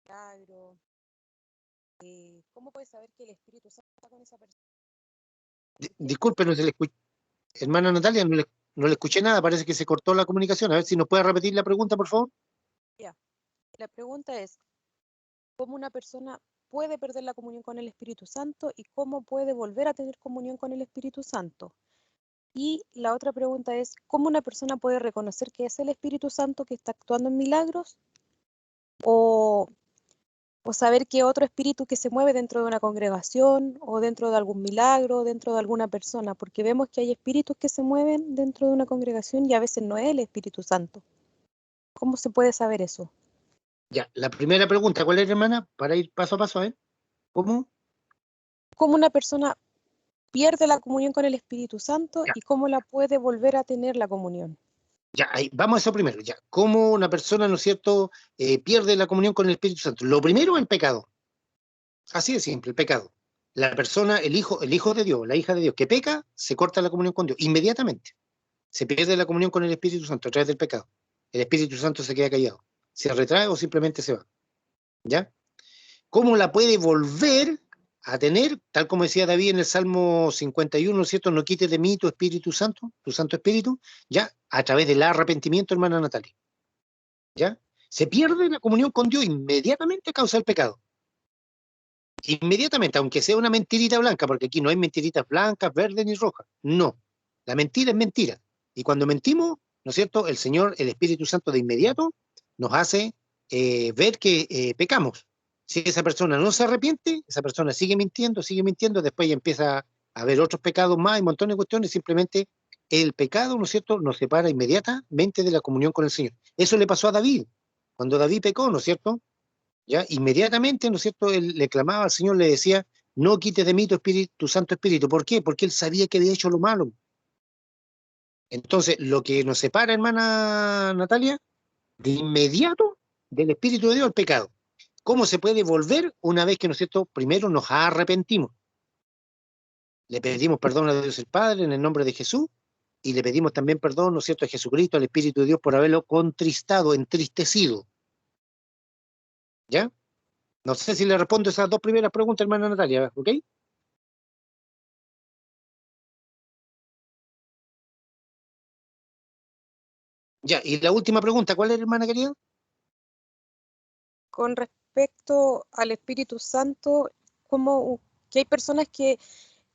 milagro, ¿cómo puedes saber que el Espíritu Santo está con esa persona? Disculpe, no se le escucha. Hermana Natalia, no le escuché nada, parece que se cortó la comunicación. A ver si nos puede repetir la pregunta, por favor. Ya. La pregunta es, ¿cómo una persona puede perder la comunión con el Espíritu Santo y cómo puede volver a tener comunión con el Espíritu Santo? Y la otra pregunta es, ¿cómo una persona puede reconocer que es el Espíritu Santo que está actuando en milagros? O saber que otro espíritu que se mueve dentro de una congregación o dentro de algún milagro, dentro de alguna persona, porque vemos que hay espíritus que se mueven dentro de una congregación y a veces no es el Espíritu Santo. ¿Cómo se puede saber eso? Ya, la primera pregunta, ¿cuál es, hermana? Para ir paso a paso, a ver. ¿Cómo? ¿Cómo una persona pierde la comunión con el Espíritu Santo Ya, y cómo la puede volver a tener la comunión? ya, ahí, vamos a eso primero. Ya, ¿cómo una persona, ¿no es cierto?, pierde la comunión con el Espíritu Santo? Lo primero, el pecado. Así de simple, el pecado. La persona, el hijo de Dios, la hija de Dios, que peca, se corta la comunión con Dios inmediatamente. Se pierde la comunión con el Espíritu Santo a través del pecado. El Espíritu Santo se queda callado. Se retrae o simplemente se va. ¿Ya? ¿Cómo la puede volver a tener? Tal como decía David en el Salmo 51, ¿cierto? No quites de mí tu Espíritu Santo, tu Santo Espíritu, ¿ya? A través del arrepentimiento, hermana Natalia. ¿Ya? Se pierde la comunión con Dios inmediatamente a causa del pecado. Inmediatamente, aunque sea una mentirita blanca, porque aquí no hay mentiritas blancas, verdes ni rojas. No. La mentira es mentira. Y cuando mentimos, ¿no es cierto? El Señor, el Espíritu Santo de inmediato nos hace ver que pecamos. Si esa persona no se arrepiente, esa persona sigue mintiendo, después ya empieza a haber otros pecados más y montones de cuestiones, simplemente el pecado, ¿no es cierto?, nos separa inmediatamente de la comunión con el Señor. Eso le pasó a David, cuando David pecó, ¿no es cierto? ¿Ya? Inmediatamente, ¿no es cierto?, él le clamaba al Señor, le decía, no quites de mí tu espíritu, tu Santo Espíritu. ¿Por qué? Porque él sabía que había hecho lo malo. Entonces, lo que nos separa, hermana Natalia, de inmediato del Espíritu de Dios, el pecado. ¿Cómo se puede volver una vez que, ¿no es cierto?, primero nos arrepentimos? Le pedimos perdón a Dios el Padre en el nombre de Jesús y le pedimos también perdón, ¿no es cierto?, a Jesucristo, al Espíritu de Dios por haberlo contristado, entristecido. ¿Ya? No sé si le respondo esas dos primeras preguntas, hermana Natalia, ¿ok? Ya, y la última pregunta, ¿cuál es, hermana querida? Con respecto al Espíritu Santo, como que hay personas que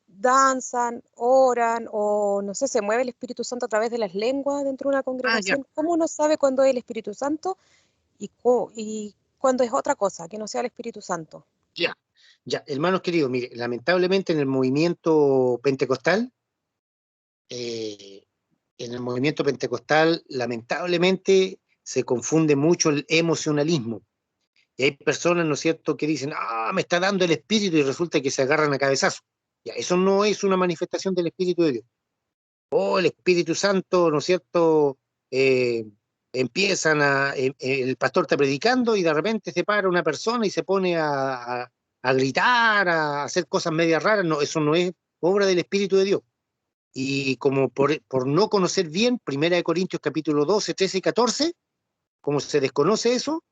danzan, oran o no sé, se mueve el Espíritu Santo a través de las lenguas dentro de una Ya, congregación. ¿Cómo uno sabe cuándo es el Espíritu Santo y cuándo es otra cosa que no sea el Espíritu Santo? ya, ya, hermanos queridos, mire, lamentablemente en el movimiento pentecostal, lamentablemente se confunde mucho el emocionalismo. Y hay personas, ¿no es cierto?, que dicen, me está dando el Espíritu y resulta que se agarran a cabezazo. Ya, eso no es una manifestación del Espíritu de Dios. El Espíritu Santo, ¿no es cierto?, el pastor está predicando y de repente se para una persona y se pone a gritar, a hacer cosas medias raras. No, eso no es obra del Espíritu de Dios. Y como por no conocer bien, 1 Corintios capítulo 12, 13 y 14, como se desconoce eso,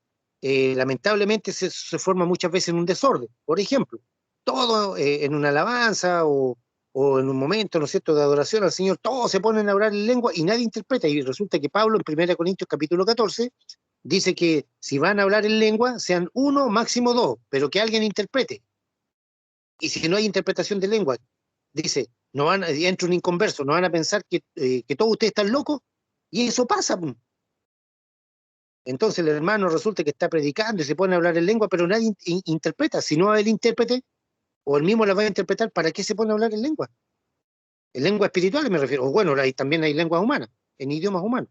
lamentablemente se forma muchas veces en un desorden. Por ejemplo, todo en una alabanza o en un momento, ¿no es cierto?, de adoración al Señor, todos se ponen a orar en lengua y nadie interpreta. Y resulta que Pablo en 1 Corintios capítulo 14 dice que si van a hablar en lengua, sean uno, máximo dos, pero que alguien interprete. Y si no hay interpretación de lengua, dice, entra un inconverso, no van a pensar que todos ustedes están locos, y eso pasa. Entonces el hermano resulta que está predicando y se pone a hablar en lengua, pero nadie interpreta. Si no hay el intérprete, o él mismo la va a interpretar, ¿para qué se pone a hablar en lengua? En lengua espiritual me refiero. O bueno, también hay lenguas humanas, en idiomas humanos.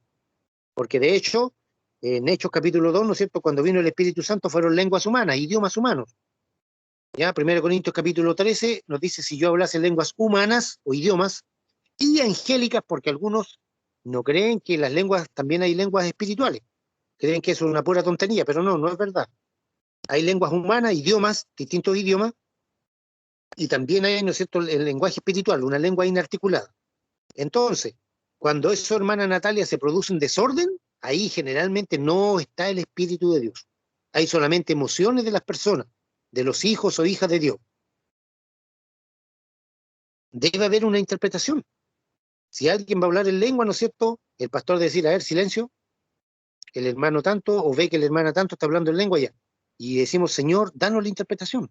Porque de hecho, en Hechos capítulo 2, ¿no es cierto?, cuando vino el Espíritu Santo fueron lenguas humanas, idiomas humanos. Ya, 1 Corintios capítulo 13 nos dice, si yo hablase lenguas humanas o idiomas, y angélicas, porque algunos no creen que las lenguas, también hay lenguas espirituales. Creen que eso es una pura tontería, pero no es verdad. Hay lenguas humanas, idiomas, distintos idiomas, Y también hay, ¿no es cierto?, el lenguaje espiritual, una lengua inarticulada. Entonces, cuando eso, hermana Natalia, se produce un desorden, ahí generalmente no está el Espíritu de Dios. Hay solamente emociones de las personas, de los hijos o hijas de Dios. Debe haber una interpretación. Si alguien va a hablar en lengua, ¿no es cierto?, el pastor debe decir, a ver, silencio, el hermano tanto, o ve que la hermana tanto está hablando en lengua ya. Y decimos, Señor, danos la interpretación.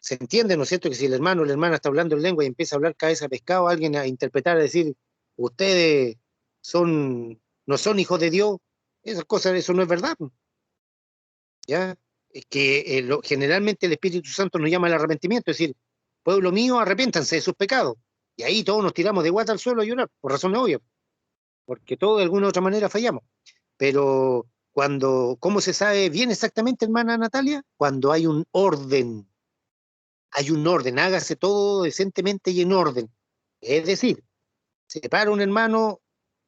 Se entiende, ¿no es cierto?, que si el hermano o la hermana está hablando en lengua y empieza a hablar cabeza de pescado, alguien a interpretar, a decir, ustedes no son hijos de Dios, esas cosas, eso no es verdad. ¿Ya? Es que generalmente el Espíritu Santo nos llama al arrepentimiento, es decir, pueblo mío, arrepiéntanse de sus pecados. Y ahí todos nos tiramos de guata al suelo a llorar, por razones obvias, porque todos de alguna u otra manera fallamos. Pero ¿cómo se sabe bien exactamente, hermana Natalia? Cuando hay un orden, hágase todo decentemente y en orden. Es decir, se para un hermano,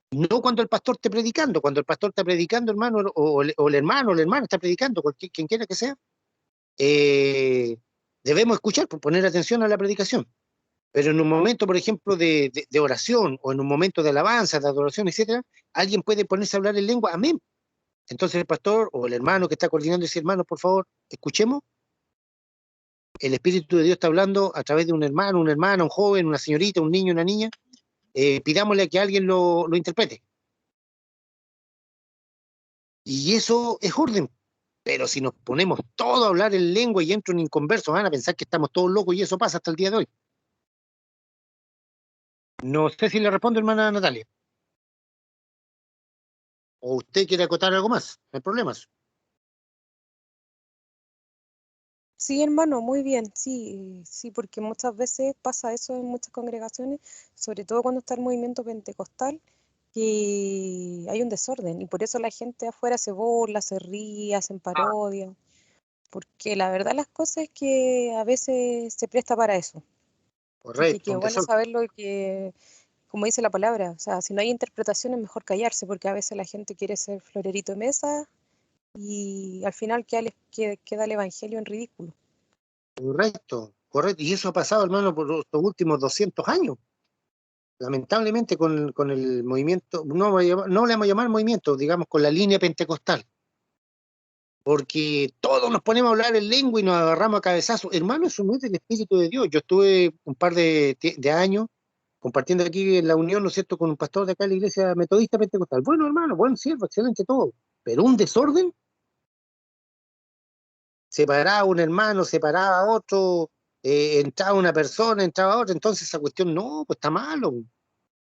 no cuando el pastor esté predicando, cuando el pastor está predicando, hermano, o el hermano o la hermana está predicando, quien quiera que sea, debemos escuchar, poner atención a la predicación. Pero en un momento, por ejemplo, de oración, o en un momento de alabanza, de adoración, etcétera, alguien puede ponerse a hablar en lengua, amén. Entonces el pastor o el hermano que está coordinando dice, hermano, por favor, escuchemos. El Espíritu de Dios está hablando a través de un hermano, una hermana, un joven, una señorita, un niño, una niña. Pidámosle a que alguien lo interprete. Y eso es orden. Pero si nos ponemos todos a hablar en lengua y entro en inconverso, van a pensar que estamos todos locos y eso pasa hasta el día de hoy. No sé si le respondo, hermana Natalia. ¿O usted quiere acotar algo más? No hay problemas. Sí, hermano, muy bien, sí, sí, porque muchas veces pasa eso en muchas congregaciones, sobre todo cuando está el movimiento pentecostal, que hay un desorden y por eso la gente afuera se burla, se ríe, hacen parodias, porque la verdad las cosas es que a veces se presta para eso. Y que Correcto. bueno saberlo y que, como dice la palabra, o sea, si no hay interpretación es mejor callarse, porque a veces la gente quiere ser florerito de mesa y al final queda el evangelio en ridículo. Correcto, correcto. Y eso ha pasado, hermano, por los últimos 200 años. Lamentablemente con el movimiento, no le vamos a llamar movimiento, digamos, con la línea pentecostal. Porque todos nos ponemos a hablar en lengua y nos agarramos a cabezazos. Hermano, eso no es del Espíritu de Dios. Yo estuve un par de años compartiendo aquí en la unión, ¿no es cierto?, con un pastor de acá de la iglesia metodista pentecostal. Bueno, hermano, buen siervo, excelente todo. Pero un desorden, separaba a un hermano, separaba a otro, entraba una persona, entraba otra, entonces esa cuestión no, pues está malo.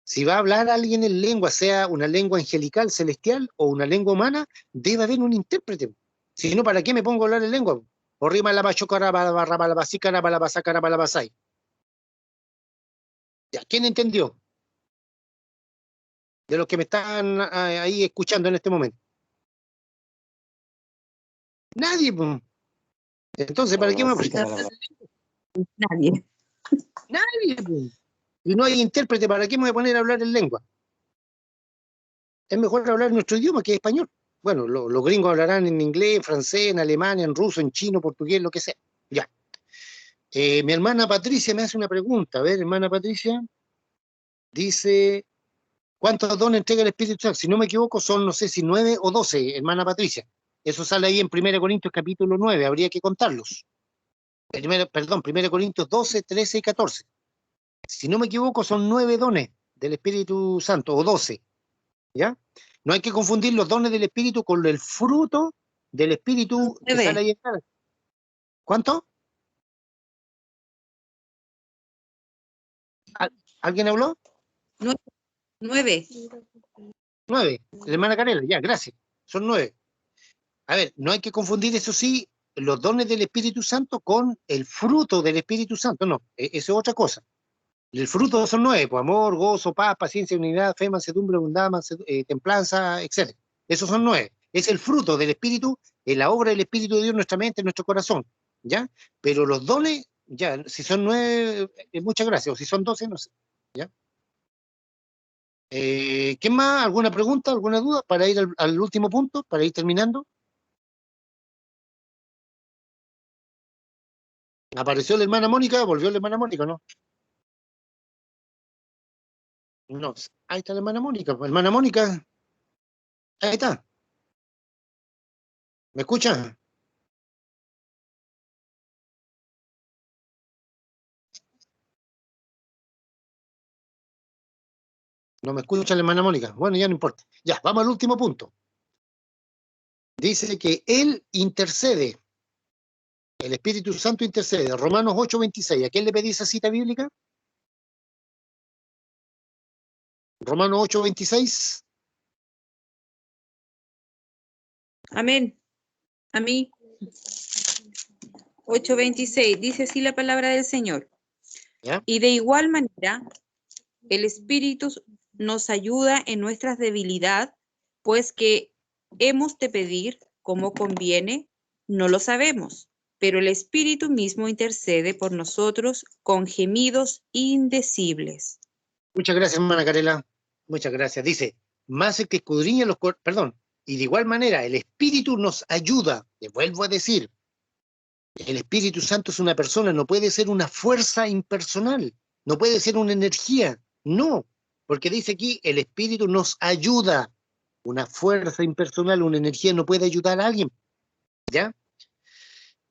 Si va a hablar alguien en lengua, sea una lengua angelical, celestial o una lengua humana, debe haber un intérprete. Si no, ¿para qué me pongo a hablar en lengua? Orrima la bachocara, la basicara, la basacara, la basai. ¿Ya? ¿Quién entendió? De los que me están ahí escuchando en este momento. Nadie, pues. Entonces, ¿para qué me Nadie. Nadie, pues. Y no hay intérprete, ¿para qué me voy a poner a hablar en lengua? Es mejor hablar nuestro idioma, que es español. Bueno, los gringos hablarán en inglés, en francés, en alemán, en ruso, en chino, portugués, lo que sea. Ya. Mi hermana Patricia me hace una pregunta. A ver, hermana Patricia, dice, ¿cuántos dones entrega el Espíritu Santo? Si no me equivoco, son, no sé si 9 o 12, hermana Patricia. Eso sale ahí en 1 Corintios capítulo 9, habría que contarlos. 1 Corintios 12, 13 y 14. Si no me equivoco, son 9 dones del Espíritu Santo, o 12. ¿Ya? No hay que confundir los dones del Espíritu con el fruto del Espíritu que sale ahí en cara. ¿Cuánto? ¿Alguien habló? 9. 9. La hermana Canela, ya, gracias. Son 9. A ver, no hay que confundir, eso sí, los dones del Espíritu Santo con el fruto del Espíritu Santo. No, eso es otra cosa. El fruto son 9, pues, amor, gozo, paz, paciencia, unidad, fe, mansedumbre, bondad, templanza, etc. Esos son 9. Es el fruto del Espíritu, la obra del Espíritu de Dios en nuestra mente, en nuestro corazón, ¿ya? Pero los dones, ya, si son 9, muchas gracias, o si son 12, no sé, ¿ya? ¿Qué más? ¿Alguna pregunta, alguna duda para ir al último punto, para ir terminando? ¿Apareció la hermana Mónica? ¿Volvió la hermana Mónica, no? No, ahí está la hermana Mónica. Hermana Mónica, ahí está. ¿Me escucha? No me escucha la hermana Mónica. Bueno, ya no importa. Ya, vamos al último punto. Dice que Él intercede. El Espíritu Santo intercede. Romanos 8:26. ¿A quién le pedí esa cita bíblica? Romanos 8:26. Amén. A mí. 8:26. Dice así la palabra del Señor. ¿Ya? Y de igual manera, el Espíritu nos ayuda en nuestras debilidades, pues que hemos de pedir como conviene, no lo sabemos, pero el Espíritu mismo intercede por nosotros con gemidos indecibles. Muchas gracias, hermana Carela. Muchas gracias. Dice, más el que escudriña los perdón, y de igual manera el Espíritu nos ayuda. Le vuelvo a decir, el Espíritu Santo es una persona, no puede ser una fuerza impersonal, no puede ser una energía, no, porque dice aquí, el Espíritu nos ayuda. Una fuerza impersonal, una energía no puede ayudar a alguien, ¿ya?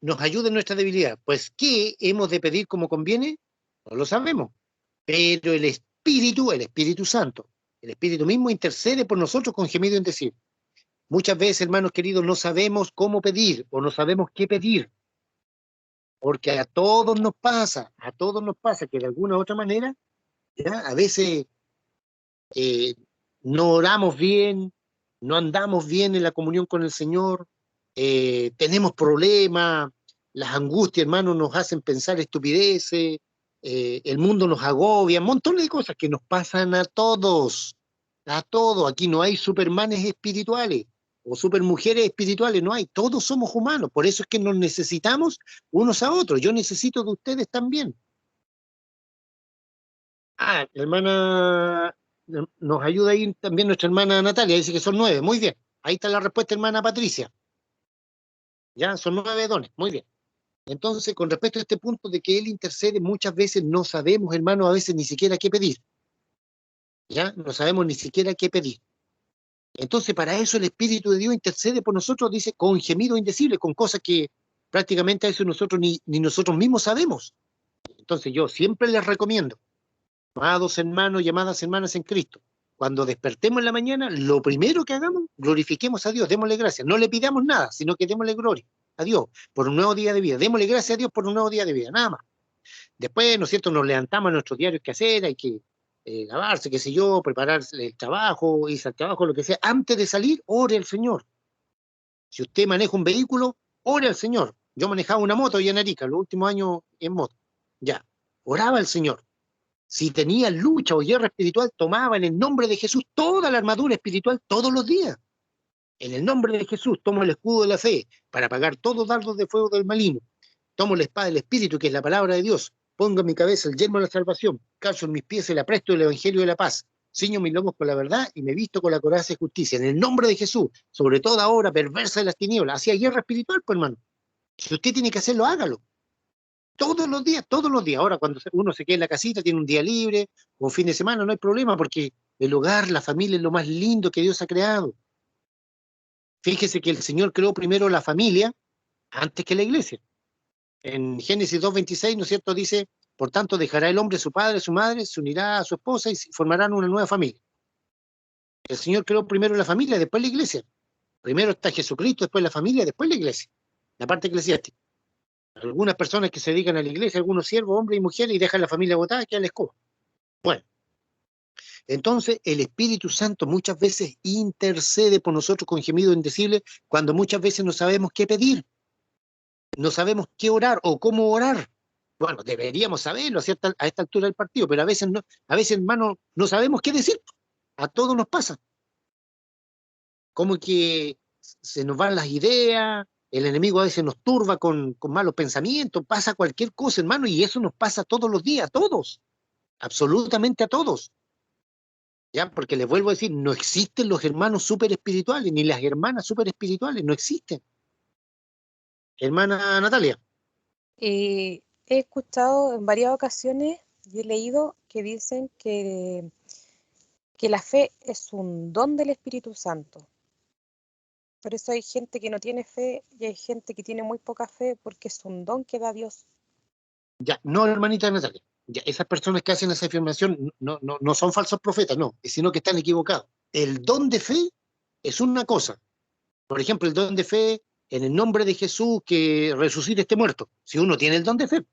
Nos ayuda en nuestra debilidad. Pues, ¿qué hemos de pedir como conviene? No lo sabemos, pero el Espíritu Santo, el Espíritu mismo intercede por nosotros con gemido indecible. Muchas veces, hermanos queridos, no sabemos cómo pedir o no sabemos qué pedir. Porque a todos nos pasa que de alguna u otra manera, ¿ya? A veces no oramos bien, no andamos bien en la comunión con el Señor, tenemos problemas, las angustias, hermanos, nos hacen pensar estupideces, el mundo nos agobia, un montón de cosas que nos pasan a todos, aquí no hay supermanes espirituales o supermujeres espirituales, no hay, todos somos humanos, por eso es que nos necesitamos unos a otros, yo necesito de ustedes también. La hermana nos ayuda ahí también nuestra hermana Natalia, dice que son 9, muy bien, ahí está la respuesta, hermana Patricia, ya, son 9 dones, muy bien. Entonces, con respecto a este punto de que Él intercede, muchas veces no sabemos, hermano, a veces ni siquiera qué pedir, ya, no sabemos ni siquiera qué pedir. Entonces, para eso el Espíritu de Dios intercede por nosotros, dice, con gemidos indecibles, con cosas que prácticamente a eso nosotros ni nosotros mismos sabemos. Entonces, yo siempre les recomiendo, amados hermanos y amadas hermanas en Cristo, cuando despertemos en la mañana, lo primero que hagamos, glorifiquemos a Dios, démosle gracias. No le pidamos nada, sino que démosle gloria a Dios por un nuevo día de vida. Démosle gracias a Dios por un nuevo día de vida, nada más. Después, ¿no es cierto?, nos levantamos a nuestros diarios que hacer, hay que lavarse, qué sé yo, preparar el trabajo, irse al trabajo, lo que sea. Antes de salir, ore al Señor. Si usted maneja un vehículo, ore al Señor. Yo manejaba una moto allá en Arica, los últimos años en moto. Ya, oraba al Señor. Si tenía lucha o guerra espiritual, tomaba en el nombre de Jesús toda la armadura espiritual todos los días. En el nombre de Jesús tomo el escudo de la fe para apagar todos dardos de fuego del maligno. Tomo la espada del Espíritu, que es la palabra de Dios. Pongo en mi cabeza el yelmo de la salvación. Calzo en mis pies el apresto del Evangelio de la paz. Ciño mis lomos con la verdad y me visto con la coraza de justicia. En el nombre de Jesús, sobre toda obra perversa de las tinieblas. Hacia guerra espiritual, pues, hermano. Si usted tiene que hacerlo, hágalo. Todos los días, todos los días. Ahora, cuando uno se queda en la casita, tiene un día libre, o un fin de semana, no hay problema, porque el hogar, la familia es lo más lindo que Dios ha creado. Fíjese que el Señor creó primero la familia antes que la iglesia. En Génesis 2:26, ¿no es cierto?, dice, por tanto dejará el hombre a su padre, a su madre, se unirá a su esposa y formarán una nueva familia. El Señor creó primero la familia, después la iglesia. Primero está Jesucristo, después la familia, después la iglesia, la parte eclesiástica. Algunas personas que se dedican a la iglesia, algunos siervos, hombres y mujeres, y dejan la familia botada, que a la escoba. Bueno, entonces el Espíritu Santo muchas veces intercede por nosotros con gemido indecible, cuando muchas veces no sabemos qué pedir, no sabemos qué orar o cómo orar. Bueno, deberíamos saberlo a esta altura del partido, pero a veces, no, hermano, no sabemos qué decir. A todos nos pasa. Como que se nos van las ideas, el enemigo a veces nos turba con malos pensamientos, pasa cualquier cosa, hermano, y eso nos pasa todos los días, a todos, absolutamente a todos. ¿Ya? Porque les vuelvo a decir, no existen los hermanos súper espirituales, ni las hermanas súper espirituales, no existen. Hermana Natalia. he escuchado en varias ocasiones y he leído que dicen que la fe es un don del Espíritu Santo. Por eso hay gente que no tiene fe y hay gente que tiene muy poca fe porque es un don que da Dios. Ya, no, hermanita Natalia. Ya, esas personas que hacen esa afirmación no son falsos profetas, no, sino que están equivocados. El don de fe es una cosa. Por ejemplo, el don de fe en el nombre de Jesús que resucite este muerto. Si uno tiene el don de fe.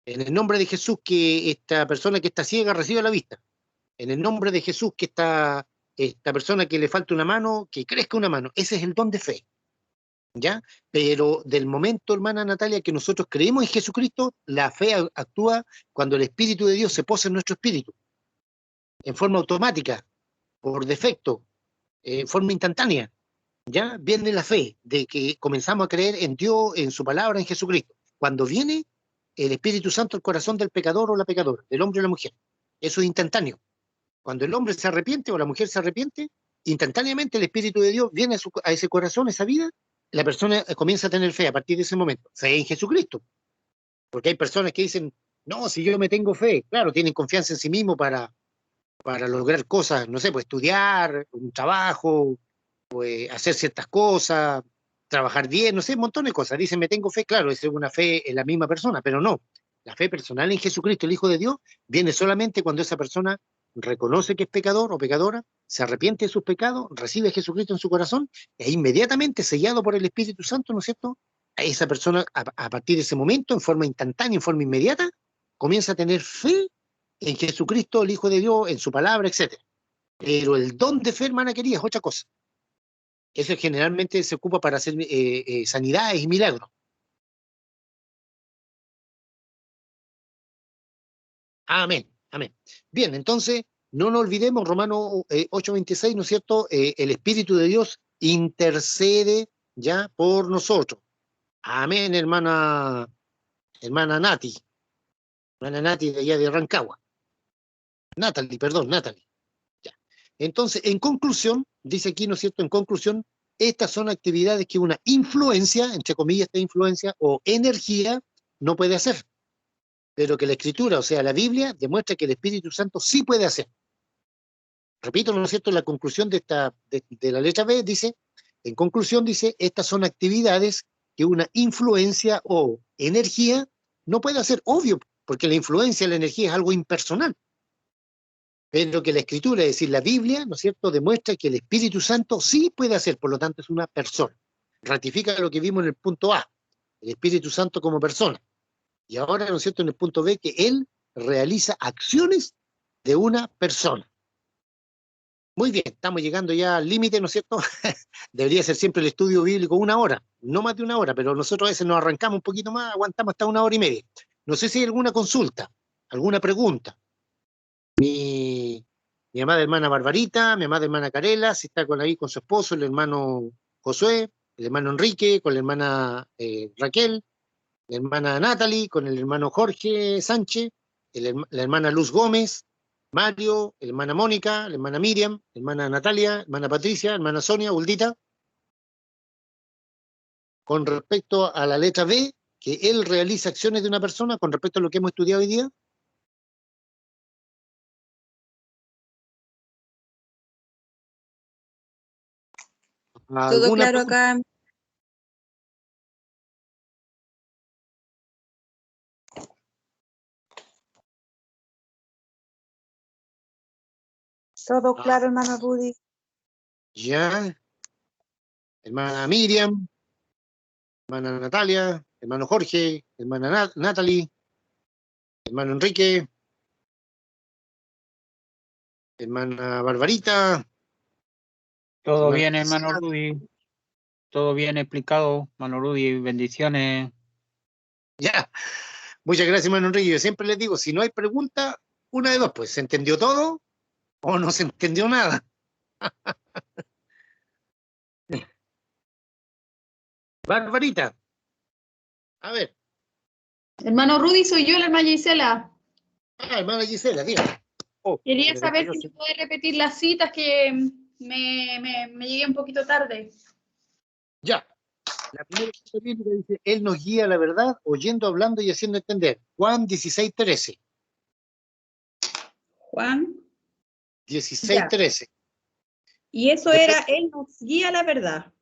En el nombre de Jesús que esta persona que está ciega reciba la vista. En el nombre de Jesús que esta persona que le falta una mano, que crezca una mano. Ese es el don de fe. ¿Ya? Pero del momento, hermana Natalia, que nosotros creemos en Jesucristo, la fe actúa cuando el Espíritu de Dios se posa en nuestro espíritu, en forma automática, por defecto, en forma instantánea. ¿Ya? Viene la fe de que comenzamos a creer en Dios, en su palabra, en Jesucristo. Cuando viene el Espíritu Santo al corazón del pecador o la pecadora, del hombre o la mujer, eso es instantáneo. Cuando el hombre se arrepiente o la mujer se arrepiente, instantáneamente el Espíritu de Dios viene a ese corazón, a esa vida. La persona comienza a tener fe a partir de ese momento, fe en Jesucristo. Porque hay personas que dicen, no, si yo me tengo fe, claro, tienen confianza en sí mismo para lograr cosas, no sé, pues estudiar, un trabajo, pues hacer ciertas cosas, trabajar bien, no sé, un montón de cosas. Dicen, me tengo fe, claro, es una fe en la misma persona, pero no. La fe personal en Jesucristo, el Hijo de Dios, viene solamente cuando esa persona reconoce que es pecador o pecadora, se arrepiente de sus pecados, recibe a Jesucristo en su corazón, e inmediatamente, sellado por el Espíritu Santo, ¿no es cierto?, a esa persona, a partir de ese momento, en forma instantánea, en forma inmediata, comienza a tener fe en Jesucristo, el Hijo de Dios, en su palabra, etc. Pero el don de fe, hermana querida, es otra cosa. Eso generalmente se ocupa para hacer sanidades y milagros. Amén, amén. Bien, entonces, no nos olvidemos, Romanos 8:26, ¿no es cierto? El Espíritu de Dios intercede ya por nosotros. Amén, hermana Nati. Hermana Nati de allá de Rancagua. Natalie, perdón, Natalie. Ya. Entonces, en conclusión, dice aquí, ¿no es cierto? En conclusión, estas son actividades que una influencia, entre comillas, esta influencia o energía no puede hacer. Pero que la Escritura, o sea, la Biblia, demuestra que el Espíritu Santo sí puede hacer. Repito, ¿no es cierto? La conclusión de la letra B dice, en conclusión dice, estas son actividades que una influencia o energía no puede hacer, obvio, porque la influencia, la energía es algo impersonal. Pero que la Escritura, es decir, la Biblia, ¿no es cierto?, demuestra que el Espíritu Santo sí puede hacer, por lo tanto es una persona. Ratifica lo que vimos en el punto A, el Espíritu Santo como persona. Y ahora, ¿no es cierto?, en el punto B, que Él realiza acciones de una persona. Muy bien, estamos llegando ya al límite, ¿no es cierto? Debería ser siempre el estudio bíblico 1 hora, no más de 1 hora, pero nosotros a veces nos arrancamos un poquito más, aguantamos hasta 1 hora y media. No sé si hay alguna consulta, alguna pregunta. Mi amada hermana Barbarita, mi amada hermana Carela, si está ahí con su esposo, el hermano Josué, el hermano Enrique, con la hermana Raquel, la hermana Natalie, con el hermano Jorge Sánchez, la hermana Luz Gómez, Mario, la hermana Mónica, la hermana Miriam, la hermana Natalia, la hermana Patricia, la hermana Sonia, Uldita. Con respecto a la letra B, que Él realiza acciones de una persona, con respecto a lo que hemos estudiado hoy día. Todo claro acá. Todo claro, hermano Rudy. Ya. Hermana Miriam, hermana Natalia, hermano Jorge, hermana Natalie, hermano Enrique, hermana Barbarita. Todo bien, hermano Rudy. Todo bien explicado, hermano Rudy. Bendiciones. Ya. Muchas gracias, hermano Enrique. Yo siempre les digo, si no hay pregunta, una de dos, pues, ¿se entendió todo o no se entendió nada? Barbarita. A ver. Hermano Rudy, soy yo, la hermana Gisela. Ah, hermana Gisela, dígame. Oh, Quería saber si me puede repetir las citas que me llegué un poquito tarde. Ya. La primera cita bíblica dice, Él nos guía a la verdad, oyendo, hablando y haciendo entender. Juan 16:13. Juan. 16:13. Y eso Después, era, Él nos guía a la verdad.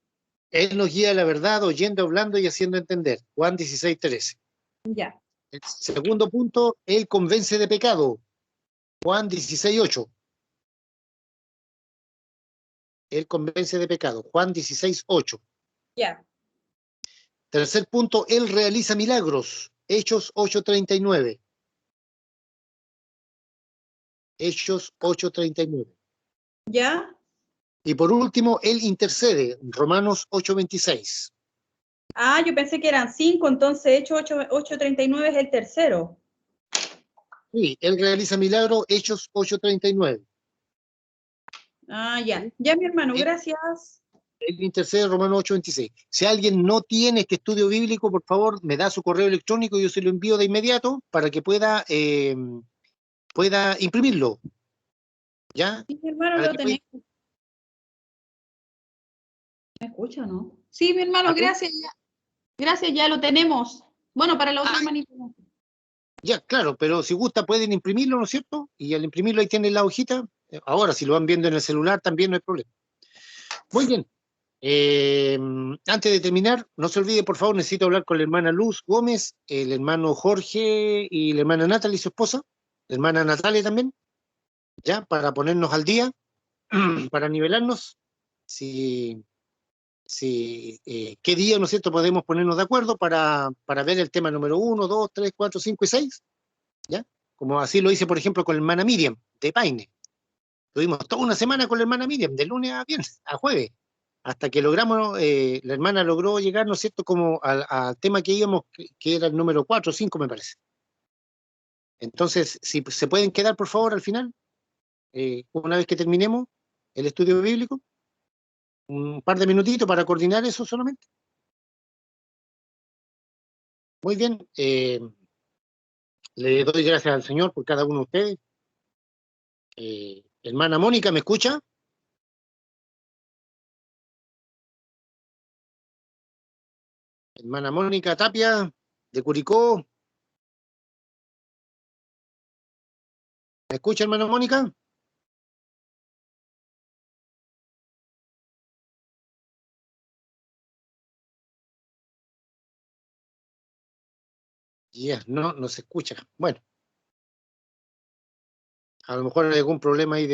Él nos guía a la verdad, oyendo, hablando y haciendo entender. Juan 16:13. Ya. El segundo punto, Él convence de pecado. Juan 16:8. Él convence de pecado. Juan 16:8. Ya. Tercer punto, Él realiza milagros. Hechos 8:39. Hechos 8:39. Ya. Y por último, Él intercede. Romanos 8:26. Ah, yo pensé que eran 5, entonces Hechos 8:39 es el tercero. Sí, Él realiza milagros. Hechos 8:39. Ah, ya. Ya, mi hermano, gracias. Él intercede, Romanos 8:26. Si alguien no tiene este estudio bíblico, por favor, me da su correo electrónico y yo se lo envío de inmediato para que pueda imprimirlo. ¿Ya? Sí, mi hermano, Para lo que pueda- tenemos. ¿Me escucha o no? Sí, mi hermano, ¿Aló? gracias. Gracias, ya lo tenemos. Bueno, para la otra hermanita. Ya, claro, pero si gusta pueden imprimirlo, ¿no es cierto? Y al imprimirlo ahí tienen la hojita. Ahora, si lo van viendo en el celular, también no hay problema. Muy bien. Antes de terminar, no se olvide, por favor, necesito hablar con la hermana Luz Gómez, el hermano Jorge y la hermana Natalie, su esposa, la hermana Natalia también, ya, para ponernos al día, para nivelarnos, qué día, ¿no es cierto?, podemos ponernos de acuerdo para ver el tema número 1, 2, 3, 4, 5 y 6, ¿ya? Como así lo hice, por ejemplo, con la hermana Miriam, de Paine. Tuvimos toda una semana con la hermana Miriam, de lunes a viernes, a jueves, hasta que logramos, la hermana logró llegar, ¿no es cierto?, como al tema que íbamos, que era el número 4 o 5, me parece. Entonces, si se pueden quedar, por favor, al final, una vez que terminemos el estudio bíblico, un par de minutitos para coordinar eso solamente. Muy bien, le doy gracias al Señor por cada uno de ustedes. Hermana Mónica, ¿me escucha? Hermana Mónica Tapia, de Curicó. ¿Me escucha, hermana Mónica? Ya, no se escucha. Bueno, a lo mejor hay algún problema ahí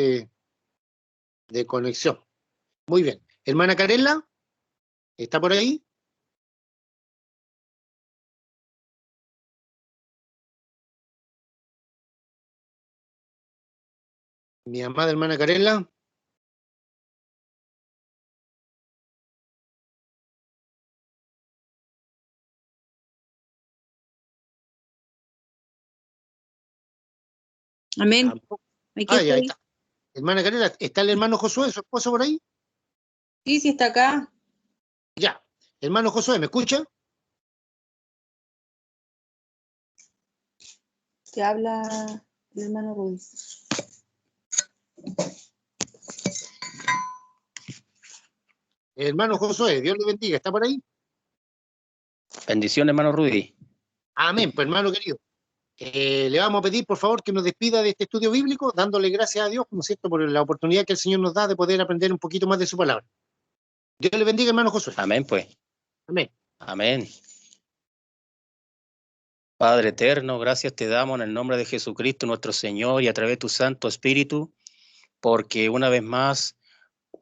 de conexión. Muy bien. Hermana Carela, ¿está por ahí? Mi amada hermana Carela. Amén. Tampoco. Aquí Ya estoy. está. Hermana Carela, ¿está el hermano Josué, su esposo, por ahí? Sí, sí está acá. Ya. Hermano Josué, ¿me escucha? Te habla el hermano Ruiz. Hermano Josué, Dios le bendiga, ¿está por ahí? Bendición, hermano Rudy. Amén, pues hermano querido. Le vamos a pedir, por favor, que nos despida de este estudio bíblico, dándole gracias a Dios, como cierto, por la oportunidad que el Señor nos da de poder aprender un poquito más de su palabra. Dios le bendiga, hermano Josué. Amén, pues. Amén. Amén. Padre eterno, gracias te damos en el nombre de Jesucristo, nuestro Señor, y a través de tu Santo Espíritu, porque una vez más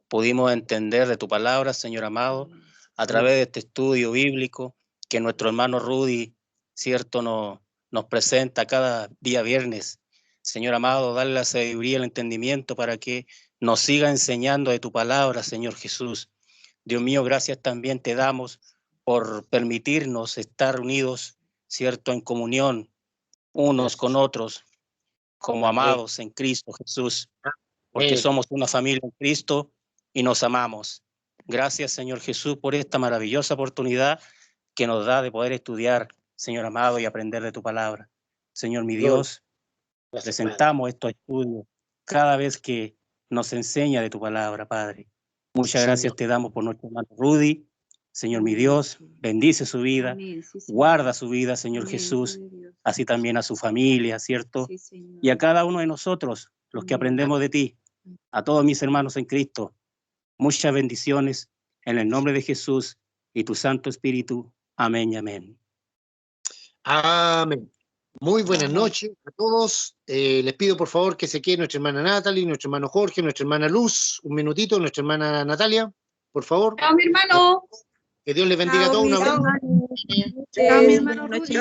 pudimos entender de tu palabra, Señor amado, a través de este estudio bíblico que nuestro hermano Rudy, cierto, nos presenta cada día viernes. Señor amado, dale la sabiduría y el entendimiento para que nos siga enseñando de tu palabra, Señor Jesús. Dios mío, gracias también te damos por permitirnos estar unidos, cierto, en comunión unos con otros, como amados en Cristo Jesús, porque somos una familia en Cristo y nos amamos. Gracias, Señor Jesús, por esta maravillosa oportunidad que nos da de poder estudiar, Señor amado, y aprender de tu palabra. Señor mi Dios, presentamos estos estudios cada vez que nos enseña de tu palabra, Padre. Muchas gracias te damos por nuestro hermano Rudy, Señor mi Dios, bendice su vida, Amén, sí, Señor. guarda su vida, Señor Amén, Jesús, Señor Dios. así también a su familia, ¿cierto? Sí, Señor. Y a cada uno de nosotros, los que Amén. aprendemos de ti, a todos mis hermanos en Cristo, muchas bendiciones en el nombre de Jesús y tu Santo Espíritu. Amén y amén. Amén. Muy buenas noches a todos. Les pido por favor que se quede nuestra hermana Natalie, nuestro hermano Jorge, nuestra hermana Luz, un minutito, nuestra hermana Natalia, por favor. Chao, mi hermano. Que Dios les bendiga a todos. Un abrazo. Chao, mi hermano Rudy.